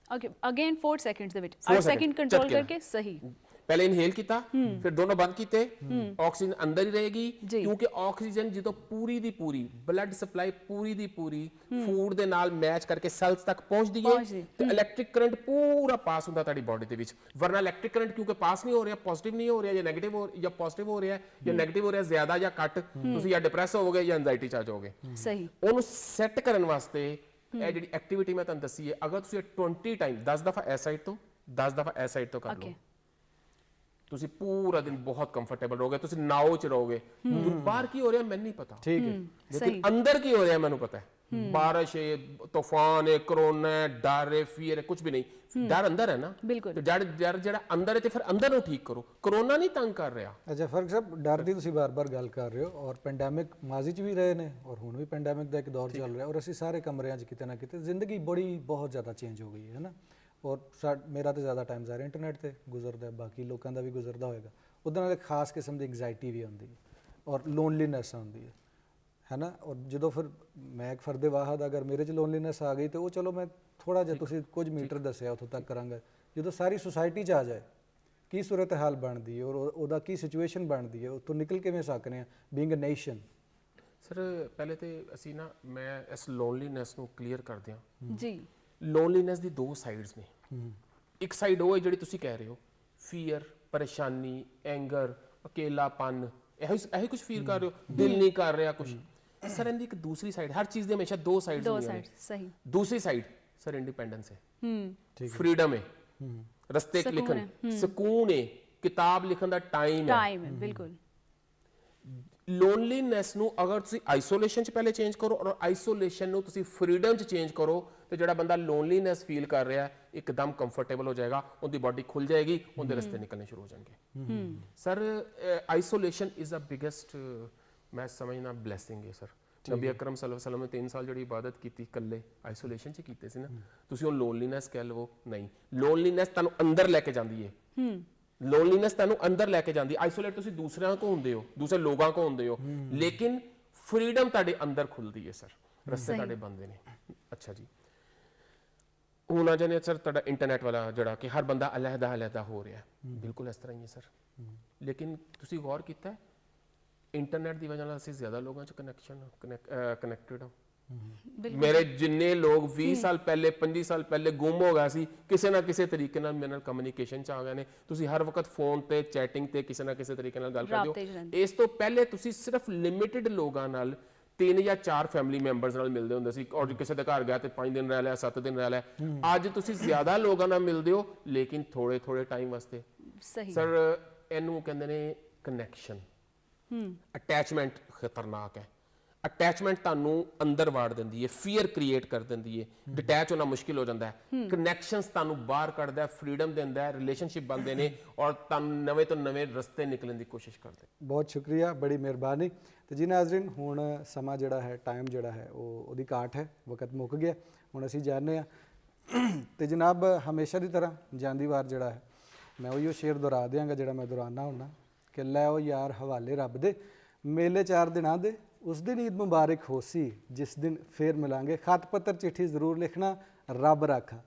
ओके, अगेन 4 सेकंड्स ਦੇ ਵਿੱਚ 4 सेकंड कंट्रोल करके सही। पहले इनहेल किया, फिर दोनों बंद किए, ऑक्सीजन अंदर ही रहेगी क्योंकि ऑक्सीजन जो पूरी दी पूरी ब्लड सप्लाई पूरी दी पूरी फूड दे नाल मैच करके सैल्स तक पहुंचदी है तो इलैक्ट्रिक करंट पूरा पास होंदा ताड़ी बॉडी दे विच। वरना इलैक्ट्रिक करंट क्योंकि पास नहीं हो रहा, पॉजिटिव नहीं हो रहा या नेगेटिव हो या पॉजिटिव हो रहा है या नेगेटिव हो रहा ज्यादा या घट, तुसी या डिप्रेस होवोगे या एंजाइटी च आ जाओगे। सही। ਉਹਨੂੰ ਸੈੱਟ ਕਰਨ ਵਾਸਤੇ ਇਹ ਜਿਹੜੀ ਐਕਟੀਵਿਟੀ ਮੈਂ ਤੁਹਾਨੂੰ ਦੱਸੀ ਹੈ, ਅਗਰ ਤੁਸੀਂ 20 ਟਾਈਮ 10 ਦਫਾ ਇਸ ਸਾਈਡ ਤੋਂ 10 ਦਫਾ ਇਸ ਸਾਈਡ ਤੋਂ ਕਰ ਲਓ, ਤੁਸੀਂ ਪੂਰਾ ਦਿਨ ਬਹੁਤ ਕੰਫਰਟੇਬਲ ਰਹੋਗੇ, ਤੁਸੀਂ ਨਾਓ ਚ ਰਹੋਗੇ। ਬਾਹਰ ਕੀ ਹੋ ਰਿਹਾ ਮੈਨੂੰ ਨਹੀਂ ਪਤਾ, ਠੀਕ ਹੈ, ਲੇਕਿਨ ਅੰਦਰ ਕੀ ਹੋ ਰਿਹਾ ਮੈਨੂੰ ਪਤਾ ਹੈ। बारिश है, तूफान है, कोरोना है, डर है, फियर है, कुछ भी नहीं। डर अंदर है ना, बिल्कुल। तो डर ਜਿਹੜਾ ਅੰਦਰ ਹੈ ਤੇ ਫਿਰ ਅੰਦਰ ਨੂੰ ਠੀਕ ਕਰੋ। ਕੋਰੋਨਾ ਨਹੀਂ ਤੰਗ ਕਰ ਰਿਹਾ। ਅੱਛਾ ਫਰਕ ਸਾਹਿਬ, ਡਰ ਦੀ ਤੁਸੀਂ ਬਾਰ-ਬਾਰ ਗੱਲ ਕਰ ਰਹੇ ਹੋ ਔਰ ਪੈਂਡੈਮਿਕ ਮਾਜ਼ੀ 'ਚ ਵੀ ਰਹੇ ਨੇ ਔਰ ਹੁਣ ਵੀ ਪੈਂਡੈਮਿਕ ਦਾ ਇੱਕ ਦੌਰ ਚੱਲ ਰਿਹਾ ਔਰ ਅਸੀਂ ਸਾਰੇ ਕਮਰਿਆਂ 'ਚ ਕਿਤੇ ਨਾ ਕਿਤੇ ਜ਼ਿੰਦਗੀ ਬਹੁਤ ਜ਼ਿਆਦਾ ਚੇਂਜ ਹੋ ਗਈ ਹੈ ਨਾ। ਔਰ ਮੇਰਾ ਤਾਂ ਜ਼ਿਆਦਾ ਟਾਈਮ ਜ਼ਾਹਿਰ ਇੰਟਰਨੈਟ ਤੇ ਗੁਜ਼ਰਦਾ, ਬਾਕੀ ਲੋਕਾਂ ਦਾ ਵੀ ਗੁਜ਼ਰਦਾ ਹੋਏਗਾ। ਉਹਦੇ ਨਾਲ ਇੱਕ ਖਾਸ ਕਿਸਮ ਦੀ ਐਂਗਜ਼ਾਇਟੀ ਵੀ ਆਉਂਦੀ ਹੈ ਔਰ ਲੋਨਲੀਨੈਸ ਆਉਂਦੀ ਹੈ ਨਾ। ਔਰ ਜਦੋਂ ਫਿਰ ਮੈਂ ਇੱਕ ਫਰਦੇ ਵਾਹਦ ਅਗਰ ਮੇਰੇ 'ਚ ਲੋਨਲੀਨੈਸ ਆ ਗਈ ਤੇ ਉਹ ਚਲੋ ਮੈਂ ਥੋੜਾ ਜਿਹਾ ਤੁਸੀਂ ਕੁਝ ਮੀਟਰ ਦੱਸਿਆ ਉੱਥੋਂ ਤੱਕ ਕਰਾਂਗਾ। ਜਦੋਂ ਸਾਰੀ ਸੁਸਾਇਟੀ 'ਚ ਆ ਜਾਏ ਕੀ ਸੂਰਤ ਹਾਲ ਬਣਦੀ ਹੈ ਔਰ ਉਹਦਾ ਕੀ ਸਿਚੁਏਸ਼ਨ ਬਣਦੀ ਹੈ, ਉੱਥੋਂ ਨਿਕਲ ਕਿਵੇਂ ਸਕਦੇ ਹਾਂ ਬੀਇੰਗ ਅ ਨੇਸ਼ਨ। ਸਰ ਪਹਿਲੇ ਤੇ ਅਸੀਂ ਨਾ ਮੈਂ ਇਸ ਲੋਨਲੀਨੈਸ ਨੂੰ ਕਲੀਅਰ ਕਰ ਦਿਆਂ ਜੀ। ਲੋਨਲੀਨੈਸ ਦੀ ਦੋ ਸਾਈਡਸ ਨੇ। ਇੱਕ ਸਾਈਡ ਉਹ ਹੈ ਜਿਹੜੀ ਤੁਸੀਂ ਕਹਿ ਰਹੇ ਹੋ, ਫੀਅਰ, ਪਰੇਸ਼ਾਨੀ, ਐਂਗਰ, ਅਕੇਲਾਪਨ, ਇਹੀ ਕੁਝ ਫੀਲ ਕਰ ਰਹੇ ਹੋ, ਦਿਲ ਨਹੀਂ ਕਰ ਰਿਹਾ ਕੁਝ। ਸਰ ਇਹਦੀ ਇੱਕ ਦੂਸਰੀ ਸਾਈਡ, ਹਰ ਚੀਜ਼ ਦੇ ਹਮੇਸ਼ਾ ਦੋ ਸਾਈਡਸ ਹੁੰਦੀਆਂ ਨੇ। ਸਹੀ। ਦੂਸਰੀ ਸਾਈਡ ਸਰ ਇੰਡੀਪੈਂਡੈਂਸ ਹੈ, ਫਰੀडम है, रस्ते लिखन, सुकून है, किताब लिखन दा टाइम है। बिल्कुल। ਲੋਨਲੀਨੈਸ ਨੂੰ ਅਗਰ ਤੁਸੀਂ ਆਈਸੋਲੇਸ਼ਨ 'ਚ ਪਹਿਲੇ ਚੇਂਜ ਕਰੋ ਔਰ ਆਈਸੋਲੇਸ਼ਨ ਨੂੰ ਤੁਸੀਂ ਫਰੀडम 'ਚ ਚੇਂਜ ਕਰੋ ਤੇ ਜਿਹੜਾ ਬੰਦਾ ਲੋਨਲੀਨੈਸ ਫੀਲ ਕਰ ਰਿਹਾ ਇੱਕਦਮ ਕੰਫਰਟੇਬਲ ਹੋ ਜਾਏਗਾ, ਉਹਦੀ ਬਾਡੀ ਖੁੱਲ ਜਾਏਗੀ, ਉਹਦੇ ਰਸਤੇ ਨਿਕਲਣੇ ਸ਼ੁਰੂ ਹੋ ਜਾਣਗੇ। Sir isolation is a biggest ਮੈਂ ਸਮਝਣਾ ਬਲੈਸਿੰਗ ਹੈ ਸਰ। ਨਬੀ ਅਕਰਮ ਸੱਲੱਲਾਹੁ ਅਲੈਹਿ ਵਸੱਲਮ ਨੇ 3 ਸਾਲ ਜਿਹੜੀ ਇਬਾਦਤ ਕੀਤੀ ਇਕੱਲੇ ਆਈਸੋਲੇਸ਼ਨ 'ਚ ਕੀਤੇ ਸੀ ਨਾ, ਤੁਸੀਂ ਉਹ ਲੋਨਲੀਨੈਸ ਕਹਿ ਲਵੋ, ਨਹੀਂ ਲੋਨਲੀਨੈਸ ਤੁਹਾਨੂੰ ਅੰਦਰ ਲੈ ਕੇ ਜਾਂਦੀ ਹੈ। ਲੋਨਲੀਨੈਸ ਤੁਹਾਨੂੰ ਅੰਦਰ ਲੈ ਕੇ ਜਾਂਦੀ। ਆਈਸੋਲੇਟ ਤੁਸੀਂ ਦੂਸਰਿਆਂ ਕੋ ਹੁੰਦੇ ਹੋ, ਦੂਸਰੇ ਲੋਕਾਂ ਕੋ ਹੁੰਦੇ ਹੋ, ਲੇਕਿਨ ਫਰੀडम ਤੁਹਾਡੇ ਅੰਦਰ ਖੁੱਲਦੀ ਹੈ ਸਰ, ਰਸਤੇ ਤੁਹਾਡੇ ਬੰਦੇ ਨੇ। ਅੱਛਾ ਜੀ, ਹੁਣ ਆ ਜਾਨੇ ਸਰ ਤੁਹਾਡਾ ਇੰਟਰਨੈਟ ਵਾਲਾ ਜਿਹੜਾ ਕਿ ਹਰ ਬੰਦਾ ਅਲੱਗ-ਅਲੱਗ ਹੋ ਰਿਹਾ, ਬਿਲਕੁਲ ਇਸ ਤਰ੍ਹਾਂ ਹੀ ਹੈ ਸਰ। ਲੇਕਿਨ ਤੁਸੀਂ ਗੌਰ ਕੀਤਾ ਇੰਟਰਨੈਟ ਦੀ ਵਜ੍ਹਾ ਨਾਲ ਅਸੀਂ ਜ਼ਿਆਦਾ ਲੋਕਾਂ 'ਚ ਕਨੈਕਟਡ ਹਾਂ। ਮੇਰੇ ਜਿੰਨੇ ਲੋਕ 20 ਸਾਲ ਪਹਿਲੇ 25 ਸਾਲ ਪਹਿਲੇ ਗੁੰਮ ਹੋ ਗਏ ਸੀ, ਕਿਸੇ ਨਾ ਕਿਸੇ ਤਰੀਕੇ ਨਾਲ ਮੇਰੇ ਨਾਲ ਕਮਿਊਨੀਕੇਸ਼ਨ 'ਚ ਆ ਗਏ ਨੇ। ਤੁਸੀਂ ਹਰ ਵਕਤ ਫੋਨ ਤੇ ਚੈਟਿੰਗ ਤੇ ਕਿਸੇ ਨਾ ਕਿਸੇ ਤਰੀਕੇ ਨਾਲ ਗੱਲ ਕਰਦੇ ਹੋ। ਇਸ ਤੋਂ ਪਹਿਲੇ ਤੁਸੀਂ ਸਿਰਫ ਲਿਮਿਟਿਡ ਲੋਕਾਂ ਨਾਲ 3 ਜਾਂ 4 ਫੈਮਿਲੀ ਮੈਂਬਰਸ ਨਾਲ ਮਿਲਦੇ ਹੁੰਦੇ ਸੀ ਔਰ ਕਿਸੇ ਦੇ ਘਰ ਗਿਆ ਤੇ 5 ਦਿਨ ਰਹਿ ਲਿਆ, 7 ਦਿਨ ਰਹਿ ਲਿਆ। ਅੱਜ ਤੁਸੀਂ ਜ਼ਿਆਦਾ ਲੋਕਾਂ ਨਾਲ ਮਿਲਦੇ ਹੋ ਲੇਕਿਨ ਥੋੜੇ ਟਾਈਮ ਵਾਸਤੇ। ਸਹੀ ਸਰ ਇਹਨੂੰ ਕਹਿੰਦੇ ਨੇ ਕਨੈਕਸ਼ਨ। ਅਟੈਚਮੈਂਟ ਖਤਰਨਾਕ ਹੈ। ਅਟੈਚਮੈਂਟ ਤੁਹਾਨੂੰ ਅੰਦਰ ਵਾੜ ਦਿੰਦੀ ਹੈ, ਫੀਅਰ ਕ੍ਰੀਏਟ ਕਰ ਦਿੰਦੀ ਹੈ, ਡਿਟੈਚ ਹੋਣਾ ਮੁਸ਼ਕਿਲ ਹੋ ਜਾਂਦਾ ਹੈ। ਕਨੈਕਸ਼ਨਸ ਤੁਹਾਨੂੰ ਬਾਹਰ ਕੱਢਦਾ ਹੈ, ਫਰੀडम ਦਿੰਦਾ ਹੈ, ਰਿਲੇਸ਼ਨਸ਼ਿਪ ਬਣਦੇ ਨੇ ਔਰ ਤੁਹਾਨੂੰ ਨਵੇਂ ਤੋਂ ਨਵੇਂ ਰਸਤੇ ਨਿਕਲਣ ਦੀ ਕੋਸ਼ਿਸ਼ ਕਰਦੇ। ਬਹੁਤ ਸ਼ੁਕਰੀਆ, ਬੜੀ ਮਿਹਰਬਾਨੀ। ਤੇ ਜੀ ਨਾਜ਼ਰੀਨ, ਹੁਣ ਸਮਾਂ ਜਿਹੜਾ ਹੈ, ਟਾਈਮ ਜਿਹੜਾ ਹੈ ਉਹਦੀ ਘਾਟ ਹੈ, ਵਕਤ ਮੁੱਕ ਗਿਆ, ਹੁਣ ਅਸੀਂ ਜਾਣਦੇ ਹਾਂ। ਤੇ ਜਨਾਬ ਹਮੇਸ਼ਾ ਦੀ ਤਰ੍ਹਾਂ ਜਾਂਦੀ ਵਾਰ ਜਿਹੜਾ ਹੈ ਮੈਂ ਉਹੀਓ ਸ਼ੇਰ ਦੁਹਰਾ ਦਿਆਂਗਾ ਜਿਹੜਾ ਮੈਂ ਦੁਹਰਾਨਾ ਹੁੰਦਾ ਕਿ ਲੈ ਉਹ ਯਾਰ ਹਵਾਲੇ ਰੱਬ ਦੇ, ਮੇਲੇ 4 ਦਿਨਾਂ ਦੇ, ਉਸ ਦਿਨ ਈਦ ਮੁਬਾਰਕ ਹੋਸੀ ਜਿਸ ਦਿਨ ਫੇਰ ਮਿਲਾਂਗੇ। ਖਤ ਪੱਤਰ ਚਿੱਠੀ ਜ਼ਰੂਰ ਲਿਖਣਾ, ਰੱਬ ਰਾਖਾ।